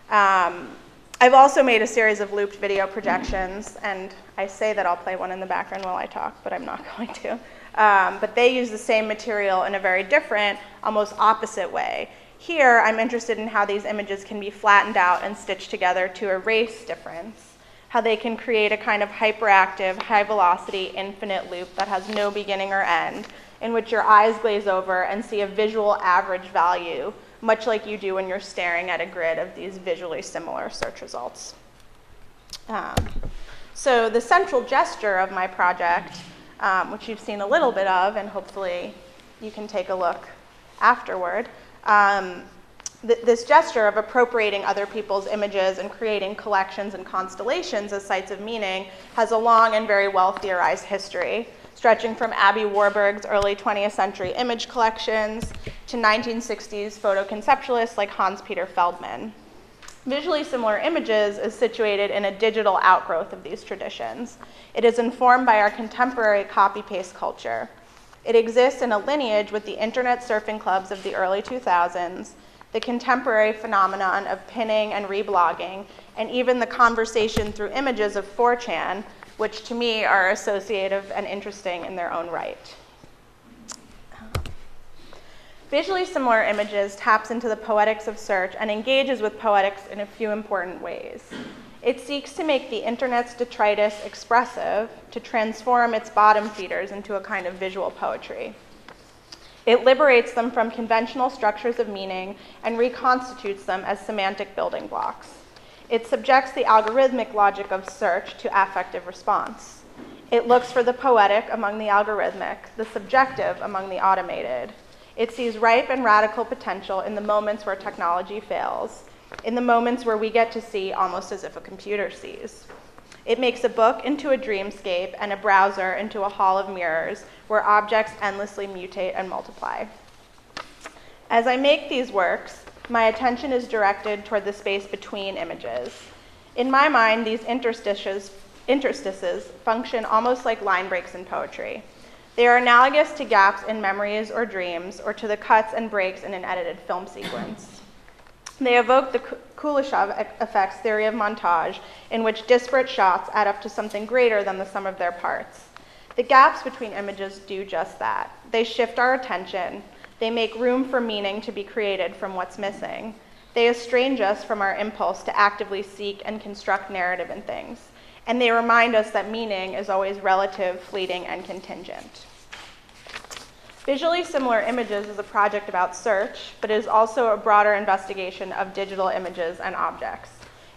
I've also made a series of looped video projections, and I say that I'll play one in the background while I talk, but I'm not going to. But they use the same material in a very different, almost opposite way. Here, I'm interested in how these images can be flattened out and stitched together to erase difference, how they can create a kind of hyperactive, high-velocity, infinite loop that has no beginning or end, in which your eyes glaze over and see a visual average value, much like you do when you're staring at a grid of these visually similar search results. So the central gesture of my project, which you've seen a little bit of, and hopefully you can take a look afterward, this gesture of appropriating other people's images and creating collections and constellations as sites of meaning has a long and very well theorized history, stretching from Abby Warburg's early 20th century image collections to 1960s photoconceptualists like Hans-Peter Feldman. Visually similar images is situated in a digital outgrowth of these traditions. It is informed by our contemporary copy-paste culture. It exists in a lineage with the internet surfing clubs of the early 2000s, the contemporary phenomenon of pinning and reblogging, and even the conversation through images of 4chan, which to me are associative and interesting in their own right. Visually similar images taps into the poetics of search and engages with poetics in a few important ways. It seeks to make the internet's detritus expressive, to transform its bottom feeders into a kind of visual poetry. It liberates them from conventional structures of meaning and reconstitutes them as semantic building blocks. It subjects the algorithmic logic of search to affective response. It looks for the poetic among the algorithmic, the subjective among the automated. It sees ripe and radical potential in the moments where technology fails, in the moments where we get to see almost as if a computer sees. It makes a book into a dreamscape and a browser into a hall of mirrors where objects endlessly mutate and multiply. As I make these works, my attention is directed toward the space between images. In my mind, these interstices function almost like line breaks in poetry. They are analogous to gaps in memories or dreams, or to the cuts and breaks in an edited film sequence. They evoke the Kuleshov effect's theory of montage, in which disparate shots add up to something greater than the sum of their parts. The gaps between images do just that. They shift our attention. They make room for meaning to be created from what's missing. They estrange us from our impulse to actively seek and construct narrative in things. And they remind us that meaning is always relative, fleeting, and contingent. Visually Similar Images is a project about search, but it is also a broader investigation of digital images and objects.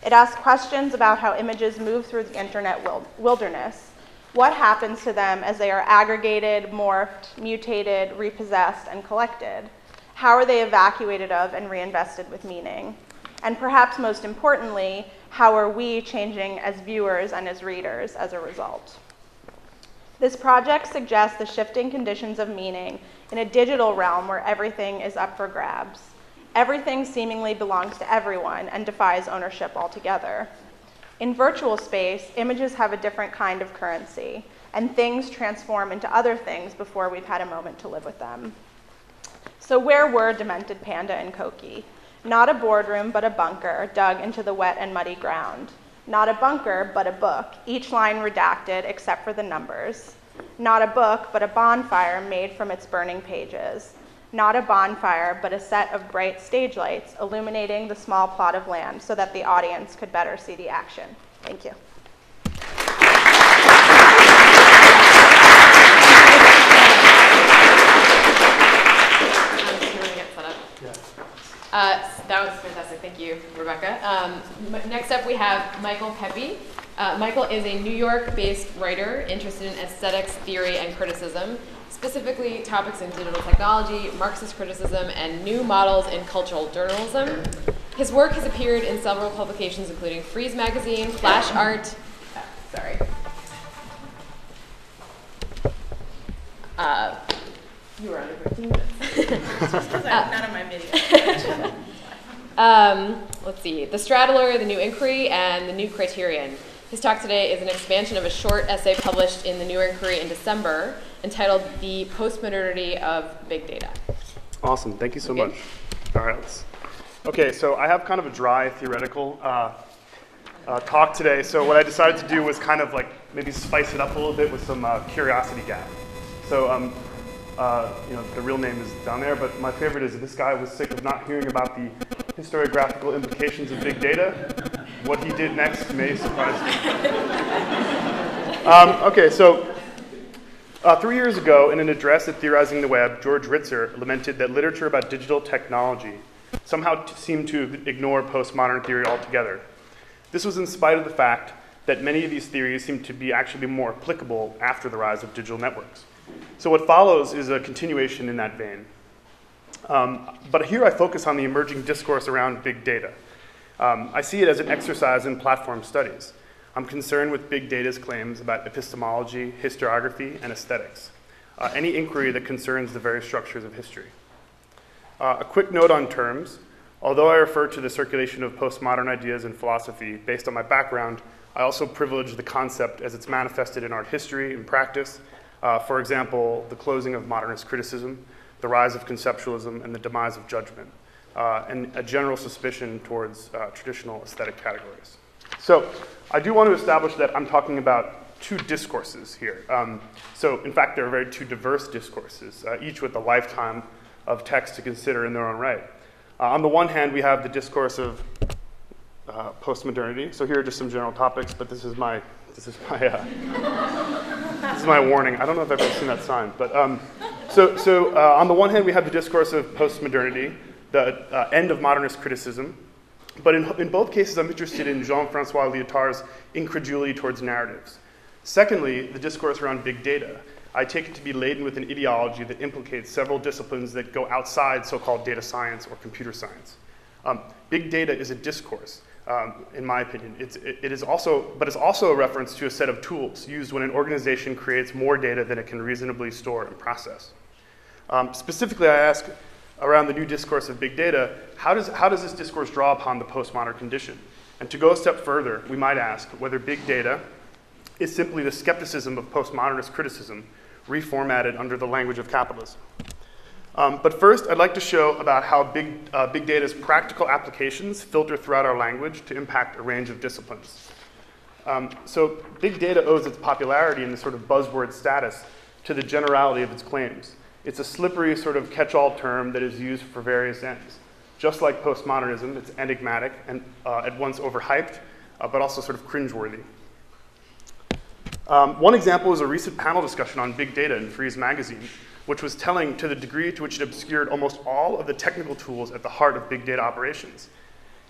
It asks questions about how images move through the internet wilderness. What happens to them as they are aggregated, morphed, mutated, repossessed, and collected? How are they evacuated of and reinvested with meaning? And perhaps most importantly, how are we changing as viewers and as readers as a result? This project suggests the shifting conditions of meaning in a digital realm where everything is up for grabs. Everything seemingly belongs to everyone and defies ownership altogether. In virtual space, images have a different kind of currency, and things transform into other things before we've had a moment to live with them. So where were Demented Panda and Koki? Not a boardroom, but a bunker dug into the wet and muddy ground. Not a bunker, but a book, each line redacted except for the numbers. Not a book, but a bonfire made from its burning pages. Not a bonfire, but a set of bright stage lights illuminating the small plot of land so that the audience could better see the action. Thank you. That was fantastic. Thank you, Rebecca. Next up, we have Michael Pepi. Michael is a New York-based writer interested in aesthetics, theory, and criticism, specifically topics in digital technology, Marxist criticism, and new models in cultural journalism. His work has appeared in several publications, including Freeze Magazine, Flash Art. You were under 15 minutes. It's just because I'm none of my videos. Let's see. The Straddler, The New Inquiry, and The New Criterion. His talk today is an expansion of a short essay published in The New Inquiry in December entitled The Postmodernity of Big Data. Awesome. Thank you so much. All right. Okay, so I have kind of a dry theoretical talk today. So what I decided to do was kind of like maybe spice it up a little bit with some curiosity gap. So the real name is down there, but my favorite is this guy was sick of not hearing about the historiographical implications of big data. What he did next may surprise you. Okay, so 3 years ago, in an address at Theorizing the Web, George Ritzer lamented that literature about digital technology somehow seemed to ignore postmodern theory altogether. This was in spite of the fact that many of these theories seem to be actually more applicable after the rise of digital networks. So what follows is a continuation in that vein. But here I focus on the emerging discourse around big data. I see it as an exercise in platform studies. I'm concerned with big data's claims about epistemology, historiography, and aesthetics. Any inquiry that concerns the very structures of history. A quick note on terms. Although I refer to the circulation of postmodern ideas and philosophy based on my background, I also privilege the concept as it's manifested in art history and practice. For example, the closing of modernist criticism, the rise of conceptualism, and the demise of judgment, and a general suspicion towards traditional aesthetic categories. So I do want to establish that I'm talking about two discourses here. So in fact, there are two diverse discourses, each with a lifetime of text to consider in their own right. On the one hand, we have the discourse of postmodernity. So here are just some general topics, but this is my warning. I don't know if I've ever seen that sign, but on the one hand, we have the discourse of postmodernity, the end of modernist criticism. But in both cases, I'm interested in Jean-Francois Lyotard's incredulity towards narratives. Secondly, the discourse around big data. I take it to be laden with an ideology that implicates several disciplines that go outside so-called data science or computer science. Big data is a discourse, in my opinion. It is also a reference to a set of tools used when an organization creates more data than it can reasonably store and process. Specifically, I ask, around the new discourse of big data, how does this discourse draw upon the postmodern condition? And to go a step further, we might ask whether big data is simply the skepticism of postmodernist criticism reformatted under the language of capitalism. But first, I'd like to show about how big data's practical applications filter throughout our language to impact a range of disciplines. So big data owes its popularity and the sort of buzzword status to the generality of its claims. It's a slippery sort of catch-all term that is used for various ends. Just like postmodernism, it's enigmatic and at once overhyped, but also sort of cringeworthy. One example is a recent panel discussion on big data in Freeze magazine, which was telling to the degree to which it obscured almost all of the technical tools at the heart of big data operations.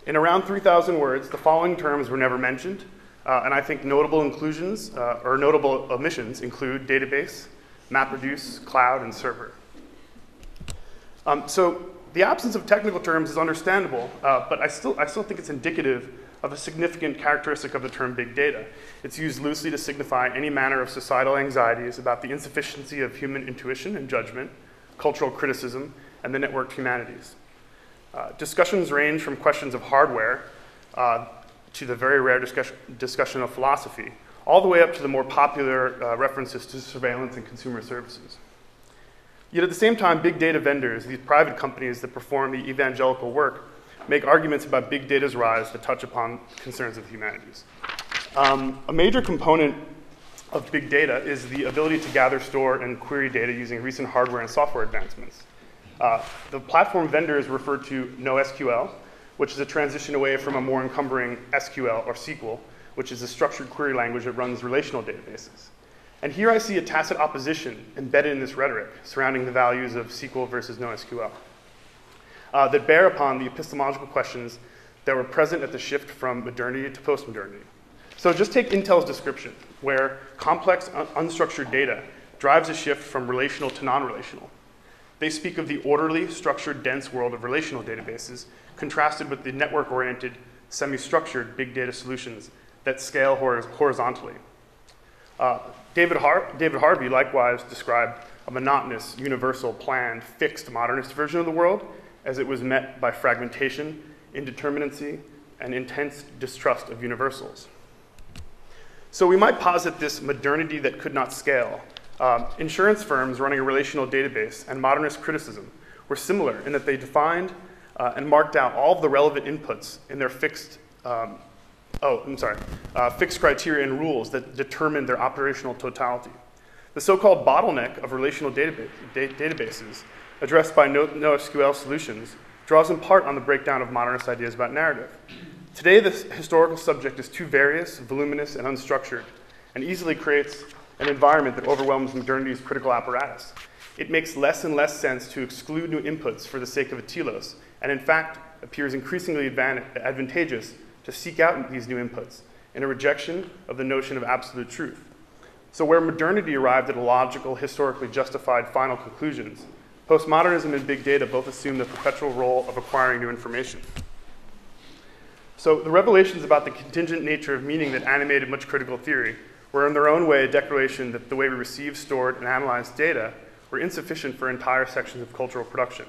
In around 3,000 words, the following terms were never mentioned, and I think notable inclusions or notable omissions include database, MapReduce, cloud, and server. So the absence of technical terms is understandable, but I still think it's indicative of a significant characteristic of the term big data. It's used loosely to signify any manner of societal anxieties about the insufficiency of human intuition and judgment, cultural criticism, and the networked humanities. Discussions range from questions of hardware to the very rare discussion of philosophy, all the way up to the more popular references to surveillance and consumer services. Yet at the same time, big data vendors, these private companies that perform the evangelical work, make arguments about big data's rise that touch upon concerns of the humanities. A major component of big data is the ability to gather, store, and query data using recent hardware and software advancements. The platform vendors refer to NoSQL, which is a transition away from a more encumbering SQL or SQL, which is a structured query language that runs relational databases. And here I see a tacit opposition embedded in this rhetoric surrounding the values of SQL versus NoSQL. That bear upon the epistemological questions that were present at the shift from modernity to postmodernity. So just take Intel's description, where complex, unstructured data drives a shift from relational to non-relational. They speak of the orderly, structured, dense world of relational databases, contrasted with the network-oriented, semi-structured big data solutions that scale horizontally. David Harvey likewise described a monotonous, universal, planned, fixed modernist version of the world as it was met by fragmentation, indeterminacy, and intense distrust of universals. So we might posit this modernity that could not scale. Insurance firms running a relational database and modernist criticism were similar in that they defined and marked out all of the relevant inputs in their fixed criteria and rules that determine their operational totality. The so-called bottleneck of relational databases addressed by NoSQL solutions draws in part on the breakdown of modernist ideas about narrative. Today, this historical subject is too various, voluminous, and unstructured, and easily creates an environment that overwhelms modernity's critical apparatus. It makes less and less sense to exclude new inputs for the sake of a telos, and in fact, appears increasingly advantageous to seek out these new inputs in a rejection of the notion of absolute truth. So where modernity arrived at a logical, historically justified final conclusions, postmodernism and big data both assume the perpetual role of acquiring new information. So the revelations about the contingent nature of meaning that animated much critical theory were in their own way a declaration that the way we receive, stored, and analyze data were insufficient for entire sections of cultural production.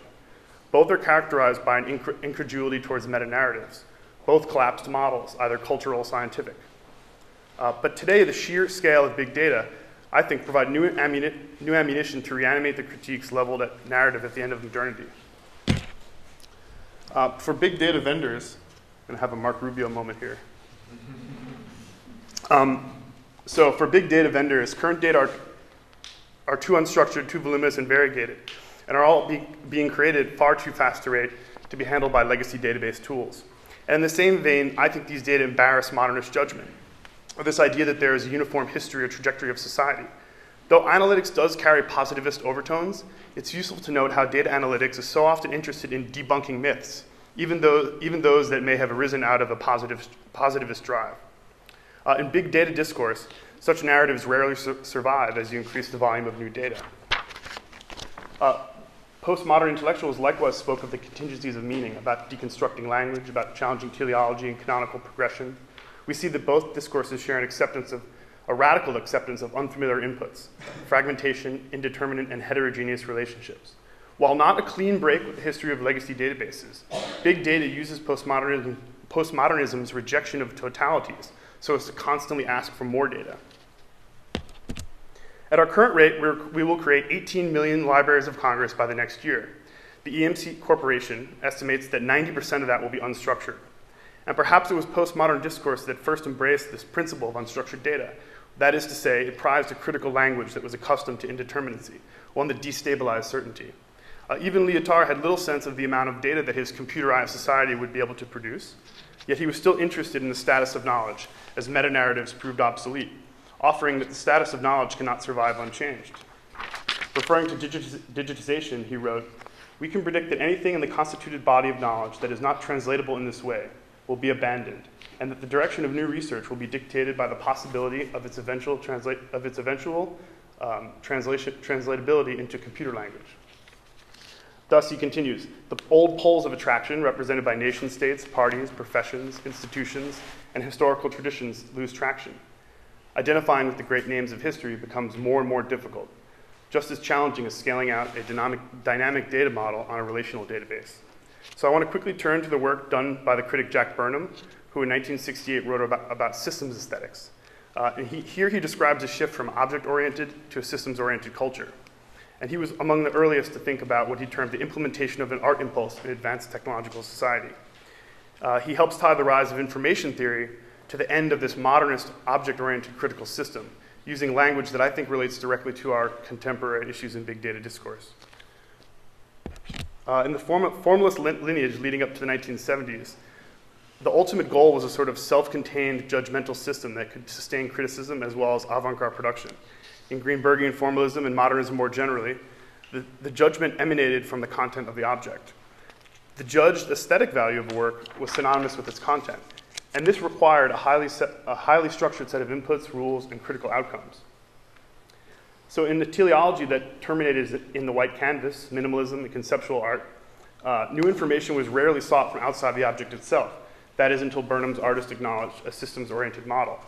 Both are characterized by an incredulity towards meta-narratives. Both collapsed models, either cultural or scientific. But today, the sheer scale of big data, I think, provide new ammunition to reanimate the critiques leveled at narrative at the end of modernity. For big data vendors, I'm going to have a Mark Rubio moment here. So for big data vendors, current data are too unstructured, too voluminous, and variegated, and are all being created far too fast a rate to be handled by legacy database tools. And in the same vein, I think these data embarrass modernist judgment, or this idea that there is a uniform history or trajectory of society. Though analytics does carry positivist overtones, it's useful to note how data analytics is so often interested in debunking myths, even those that may have arisen out of a positivist drive. In big data discourse, such narratives rarely survive as you increase the volume of new data. Postmodern intellectuals likewise spoke of the contingencies of meaning, about deconstructing language, about challenging teleology and canonical progression. We see that both discourses share a radical acceptance of unfamiliar inputs, fragmentation, indeterminate, and heterogeneous relationships. While not a clean break with the history of legacy databases, big data uses postmodernism's rejection of totalities so as to constantly ask for more data. At our current rate, we will create 18 million libraries of Congress by the next year. The EMC Corporation estimates that 90% of that will be unstructured. And perhaps it was postmodern discourse that first embraced this principle of unstructured data. That is to say, it prized a critical language that was accustomed to indeterminacy, one that destabilized certainty. Even Lyotard had little sense of the amount of data that his computerized society would be able to produce, yet he was still interested in the status of knowledge, as meta-narratives proved obsolete, offering that the status of knowledge cannot survive unchanged. Referring to digitization, he wrote, "We can predict that anything in the constituted body of knowledge that is not translatable in this way will be abandoned, and that the direction of new research will be dictated by the possibility of its eventual translatability into computer language." Thus, he continues, the old poles of attraction represented by nation states, parties, professions, institutions, and historical traditions lose traction. Identifying with the great names of history becomes more and more difficult, just as challenging as scaling out a dynamic data model on a relational database. So I want to quickly turn to the work done by the critic Jack Burnham, who in 1968 wrote about systems aesthetics. Here he describes a shift from object-oriented to a systems-oriented culture. And he was among the earliest to think about what he termed the implementation of an art impulse in advanced technological society. He helps tie the rise of information theory to the end of this modernist object-oriented critical system, using language that I think relates directly to our contemporary issues in big data discourse. In the formalist lineage leading up to the 1970s, the ultimate goal was a sort of self-contained judgmental system that could sustain criticism as well as avant-garde production. In Greenbergian formalism and modernism more generally, the judgment emanated from the content of the object. The judged aesthetic value of a work was synonymous with its content, and this required a highly structured set of inputs, rules, and critical outcomes. So in the teleology that terminated in the white canvas, minimalism, and conceptual art, new information was rarely sought from outside the object itself. That is until Burnham's artist acknowledged a systems-oriented model.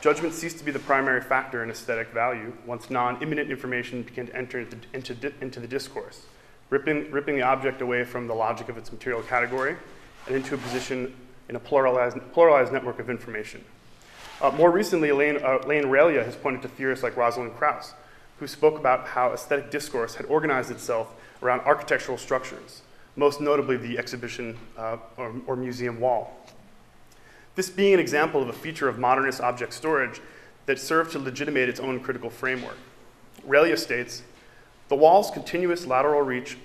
Judgment ceased to be the primary factor in aesthetic value once non-immanent information began to enter into the discourse, ripping the object away from the logic of its material category and into a position in a pluralized network of information. More recently, Elaine Relia has pointed to theorists like Rosalind Krauss, who spoke about how aesthetic discourse had organized itself around architectural structures, most notably the exhibition or museum wall. This being an example of a feature of modernist object storage that served to legitimate its own critical framework. Relia states, "The wall's continuous lateral reach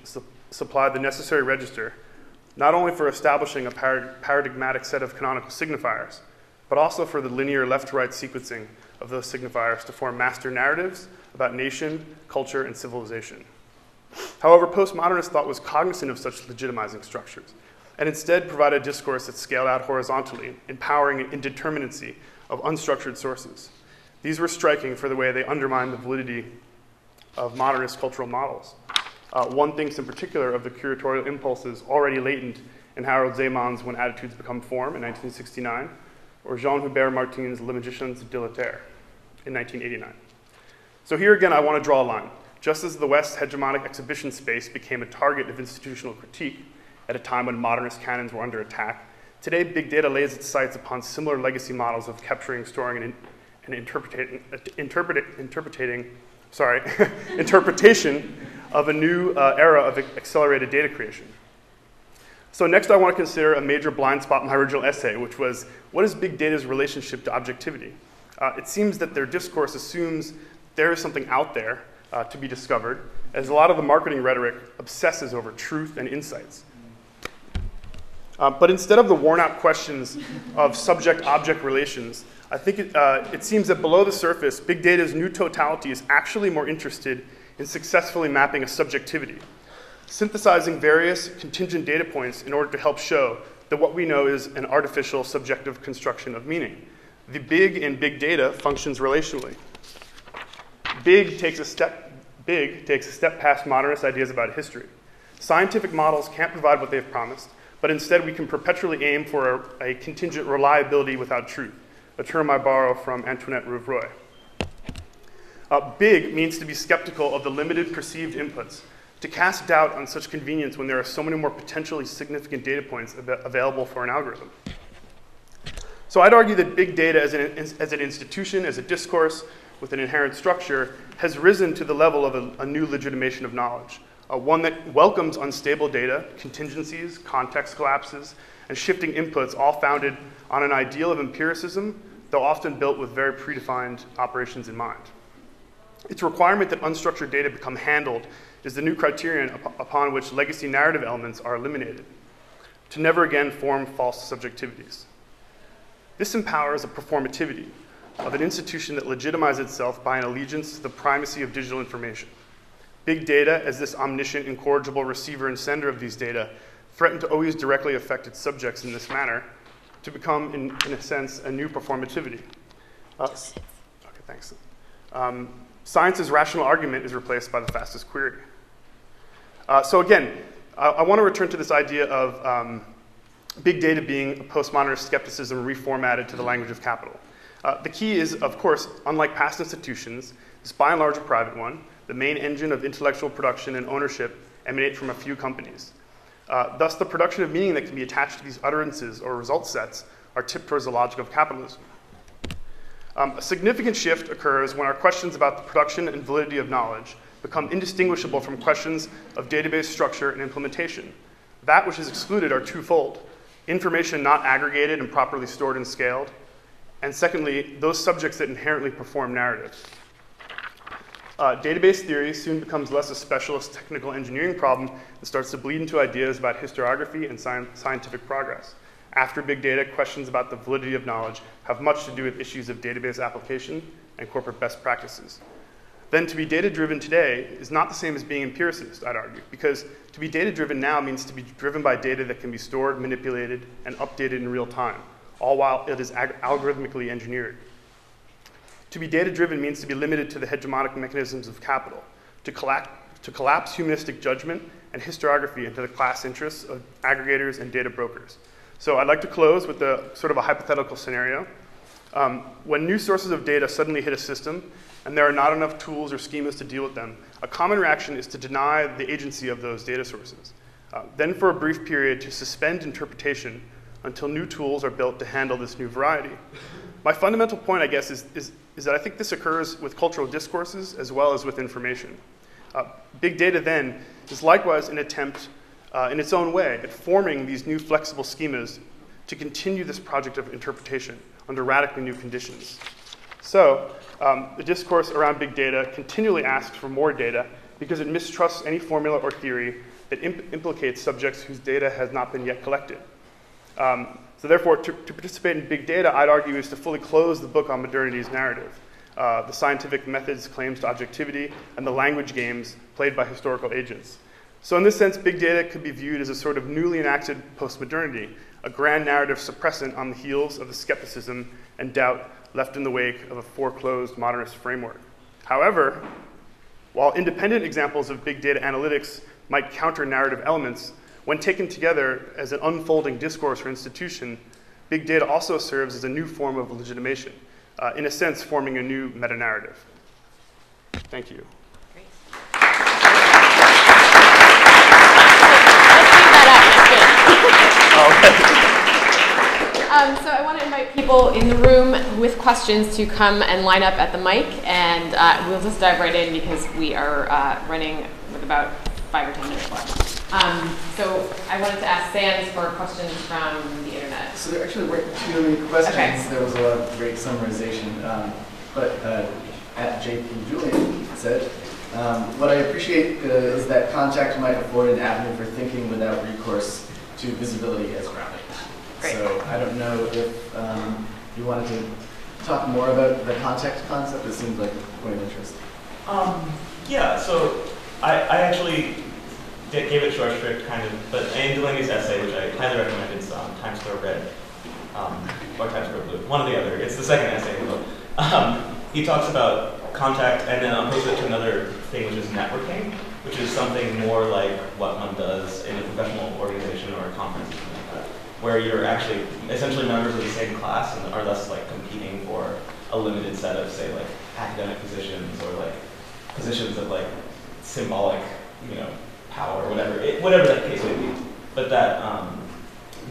supplied the necessary register, not only for establishing a paradigmatic set of canonical signifiers, but also for the linear left-to-right sequencing of those signifiers to form master narratives about nation, culture, and civilization." However, postmodernist thought was cognizant of such legitimizing structures, and instead provided discourse that scaled out horizontally, empowering an indeterminacy of unstructured sources. These were striking for the way they undermined the validity of modernist cultural models. One thinks in particular of the curatorial impulses already latent in Harold Zeman's When Attitudes Become Form in 1969, or Jean-Hubert Martin's Le Magicien's Dilataire in 1989. So here again, I want to draw a line. Just as the West's hegemonic exhibition space became a target of institutional critique at a time when modernist canons were under attack, today big data lays its sights upon similar legacy models of capturing, storing, and interpretation of a new era of accelerated data creation. So next I want to consider a major blind spot in my original essay, which was, what is big data's relationship to objectivity? It seems that their discourse assumes there is something out there to be discovered, as a lot of the marketing rhetoric obsesses over truth and insights. But instead of the worn-out questions of subject-object relations, I think it seems that below the surface, big data's new totality is actually more interested in successfully mapping a subjectivity, synthesizing various contingent data points in order to help show that what we know is an artificial subjective construction of meaning. The big in big data functions relationally. Big takes a step past modernist ideas about history. Scientific models can't provide what they've promised, but instead we can perpetually aim for a contingent reliability without truth, a term I borrow from Antoinette Rouvroy. Big means to be skeptical of the limited perceived inputs, to cast doubt on such convenience when there are so many more potentially significant data points available for an algorithm. So I'd argue that big data as an institution, as a discourse with an inherent structure, has risen to the level of a new legitimation of knowledge, one that welcomes unstable data, contingencies, context collapses, and shifting inputs, all founded on an ideal of empiricism, though often built with very predefined operations in mind. Its requirement that unstructured data become handled is the new criterion upon which legacy narrative elements are eliminated, to never again form false subjectivities. This empowers a performativity of an institution that legitimizes itself by an allegiance to the primacy of digital information. Big data, as this omniscient, incorrigible receiver and sender of these data, threaten to always directly affect its subjects in this manner, to become, in a sense, a new performativity. Okay, thanks. Science's rational argument is replaced by the fastest query. So again, I want to return to this idea of big data being a postmodernist skepticism reformatted to the language of capital. The key is, of course, unlike past institutions, it's by and large a private one. The main engine of intellectual production and ownership emanate from a few companies. Thus, the production of meaning that can be attached to these utterances or result sets are tipped towards the logic of capitalism. A significant shift occurs when our questions about the production and validity of knowledge become indistinguishable from questions of database structure and implementation. That which is excluded are twofold: information not aggregated and properly stored and scaled, and secondly, those subjects that inherently perform narratives. Database theory soon becomes less a specialist technical engineering problem and starts to bleed into ideas about historiography and scientific progress. After big data, questions about the validity of knowledge have much to do with issues of database application and corporate best practices. Then to be data-driven today is not the same as being empiricist, I'd argue, because to be data-driven now means to be driven by data that can be stored, manipulated, and updated in real time, all while it is algorithmically engineered. To be data-driven means to be limited to the hegemonic mechanisms of capital, to collapse humanistic judgment and historiography into the class interests of aggregators and data brokers. So I'd like to close with sort of a hypothetical scenario. When new sources of data suddenly hit a system and there are not enough tools or schemas to deal with them, a common reaction is to deny the agency of those data sources. Then for a brief period to suspend interpretation until new tools are built to handle this new variety. My fundamental point, I guess, is that I think this occurs with cultural discourses as well as with information. Big data then is likewise an attempt in its own way at forming these new flexible schemas to continue this project of interpretation under radically new conditions. So the discourse around big data continually asks for more data because it mistrusts any formula or theory that implicates subjects whose data has not been yet collected. So therefore, to participate in big data, I'd argue, is to fully close the book on modernity's narrative, the scientific methods, claims to objectivity, and the language games played by historical agents. So in this sense, big data could be viewed as a sort of newly enacted postmodernity, a grand narrative suppressant on the heels of the skepticism and doubt left in the wake of a foreclosed modernist framework. However, while independent examples of big data analytics might counter narrative elements, when taken together as an unfolding discourse or institution, big data also serves as a new form of legitimation, in a sense forming a new meta-narrative. Thank you. Great. Let's leave that up. So I want to invite people in the room with questions to come and line up at the mic, and we'll just dive right in because we are running with about 5 or 10 minutes left. So I wanted to ask Sans for questions from the internet. So there actually weren't too many questions. Okay. There was a lot of great summarization. But at JP Julian said, what I appreciate is that contact might afford an avenue for thinking without recourse to visibility as grounding. Great. So I don't know if you wanted to talk more about the context concept. It seems like a point of interest. Yeah, so I actually gave it short shrift, kind of, but in Delaney's essay, which I highly recommend, it's Times Square Red. or TypeScript, one or the other. It's the second essay in the book. He talks about contact and then opposed it to another thing, which is networking, which is something more like what one does in a professional organization or a conference, something like that, where you're actually essentially members of the same class and are thus like competing for a limited set of, say, like academic positions or like positions of like symbolic, you know, power or whatever that case may be. But that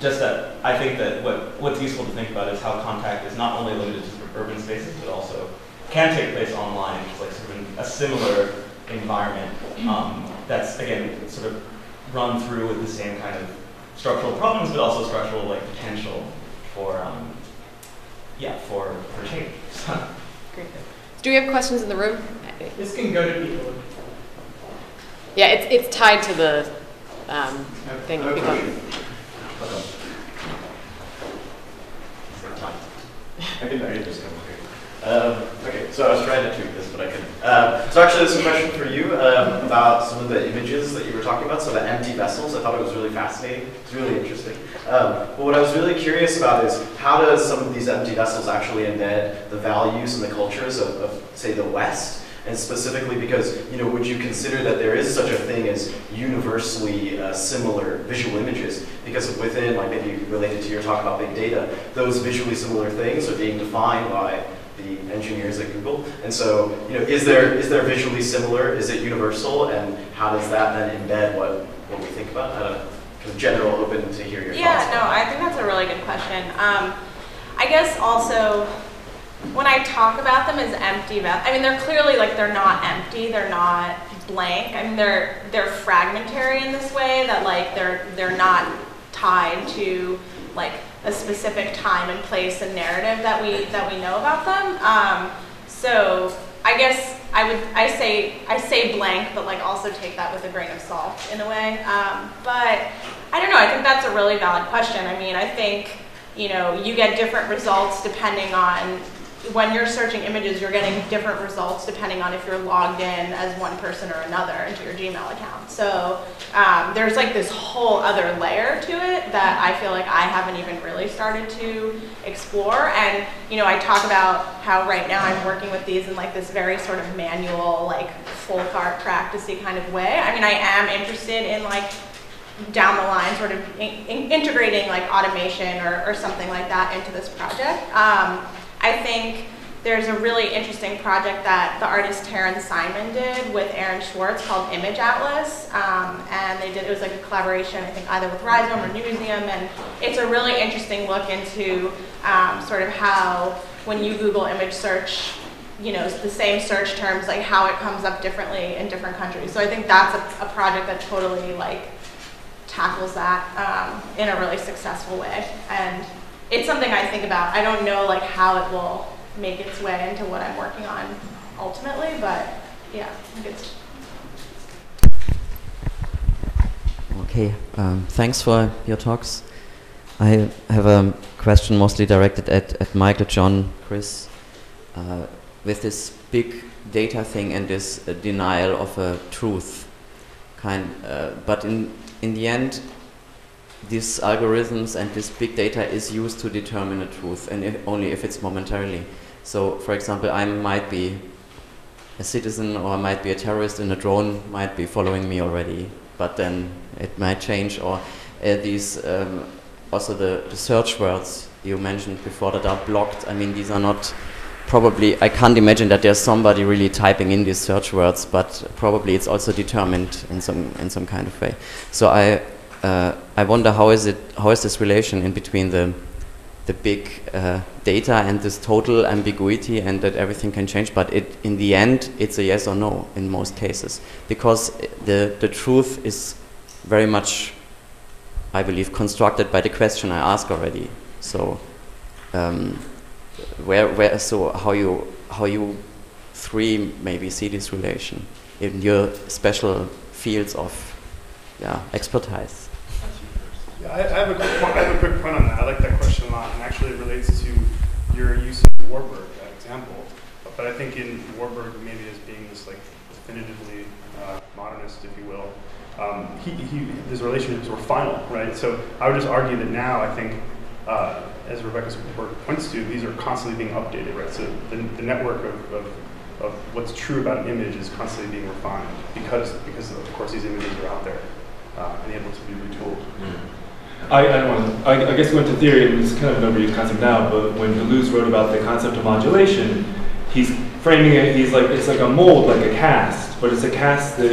just that I think that what's useful to think about is how contact is not only limited to sort of urban spaces, but also can take place online, just like sort of a similar environment that's again sort of run through with the same kind of structural problems, but also structural like potential for for change. Great. Do we have questions in the room? This can go to people. Yeah, it's tied to the thing. I can just come here. Okay, so I was trying to tweak this, but I couldn't. So actually, there's a question for you about some of the images that you were talking about. So the empty vessels, I thought it was really fascinating. It's really interesting. But what I was really curious about is how does some of these empty vessels actually embed the values and the cultures of say, the West? And specifically because, you know, would you consider that there is such a thing as universally similar visual images? Because within, like maybe related to your talk about big data, those visually similar things are being defined by the engineers at Google. And so, you know, is there visually similar? Is it universal? And how does that then embed what we think about? Kind of general, open to hear your thoughts. Yeah, no, I think that's a really good question. I guess also, when I talk about them as empty, I mean, they're clearly like they're not empty, they're not blank. I mean, they're fragmentary in this way that like they're not tied to like a specific time and place and narrative that we know about them. So I guess I say blank, but like also take that with a grain of salt in a way. But I don't know. I think that's a really valid question. I mean, I think you know you get different results depending on. When you're searching images, you're getting different results depending on if you're logged in as one person or another into your Gmail account. So there's like this whole other layer to it that I feel like I haven't even really started to explore. And you know, I talk about how right now I'm working with these in like this very sort of manual, like full cart practice-y kind of way. I mean, I am interested in like down the line sort of integrating like automation or something like that into this project. I think there's a really interesting project that the artist Taryn Simon did with Aaron Schwartz called Image Atlas, and it was like a collaboration, I think either with Rhizome or Newseum, and it's a really interesting look into sort of how when you Google image search, you know, the same search terms, like how it comes up differently in different countries. So I think that's a project that totally like tackles that in a really successful way. And it's something I think about. I don't know like how it will make its way into what I'm working on ultimately, but yeah, I think it's. Okay, thanks for your talks. I have a question mostly directed at Michael, John, Chris. With this big data thing and this denial of a truth, but in the end, these algorithms and this big data is used to determine a truth, and only if it's momentarily. So, for example, I might be a citizen or I might be a terrorist, and a drone might be following me already, but then it might change. Or also the search words you mentioned before that are blocked. I mean, these are not probably, I can't imagine that there's somebody really typing in these search words, but probably it's also determined in some kind of way. So I wonder how is this relation in between the big data and this total ambiguity and that everything can change, but in the end it's a yes or no in most cases, because the truth is very much, I believe, constructed by the question I ask already. So so how you three maybe see this relation in your special fields of expertise. Yeah, I have a quick point on that. I like that question a lot, and actually it relates to your use of Warburg, that example. But I think in Warburg, maybe as being this like definitively modernist, if you will, his relationships were final, right? So I would just argue that now I think as Rebecca's work points to, these are constantly being updated, right? So the network of what's true about an image is constantly being refined because of course these images are out there and able to be retooled. I guess we went to theory, and it's kind of an overused concept now, but when Deleuze wrote about the concept of modulation, he's framing it, he's like, it's like a mold, like a cast, but it's a cast that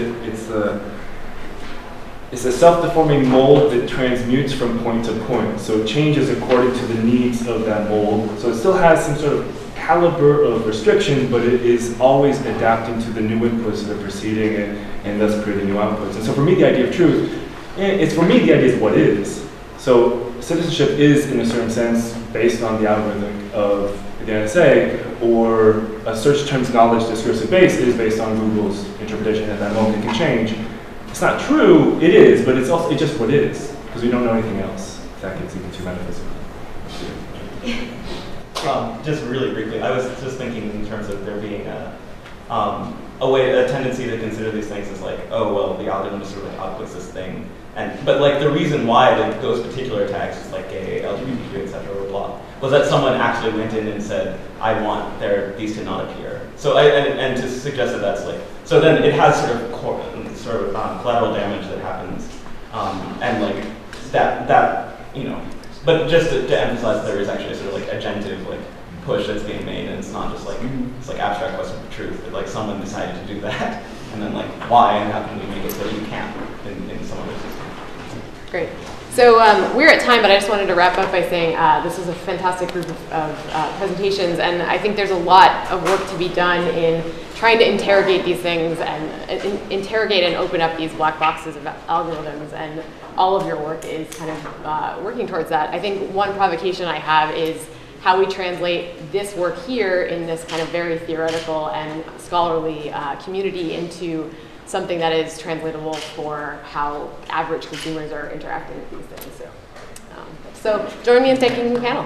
it's a self-deforming mold that transmutes from point to point. So it changes according to the needs of that mold. So it still has some sort of caliber of restriction, but it is always adapting to the new inputs that are preceding it and thus creating new outputs. And so for me, the idea of truth, the idea is what is. So citizenship is, in a certain sense, based on the algorithmic of the NSA, or a search terms knowledge discursive base is based on Google's interpretation at that moment. It can change. It's not true, it is, but it's just what is, because we don't know anything else. That gets even too metaphysical. Just really briefly, I was just thinking in terms of there being a tendency to consider these things as like, oh well, the algorithm just sort of like outputs this thing, but like the reason why like those particular tags, just like gay, LGBTQ, etc., or blah, was that someone actually went in and said, I want these to not appear. So and to suggest that that's like, so then it has sort of collateral damage that happens, and like that but just to emphasize, there is actually a sort of like agentive like push that's being made, and it's not just like it's like abstract question for truth, but like someone decided to do that, and then like why and how can we make it so you can't in some other system. Great. So we're at time, but I just wanted to wrap up by saying this was a fantastic group of presentations, and I think there's a lot of work to be done in trying to interrogate these things and interrogate and open up these black boxes of algorithms, and all of your work is kind of working towards that. I think one provocation I have is how we translate this work here in this kind of very theoretical and scholarly community into something that is translatable for how average consumers are interacting with these things. So join me in thanking the panel.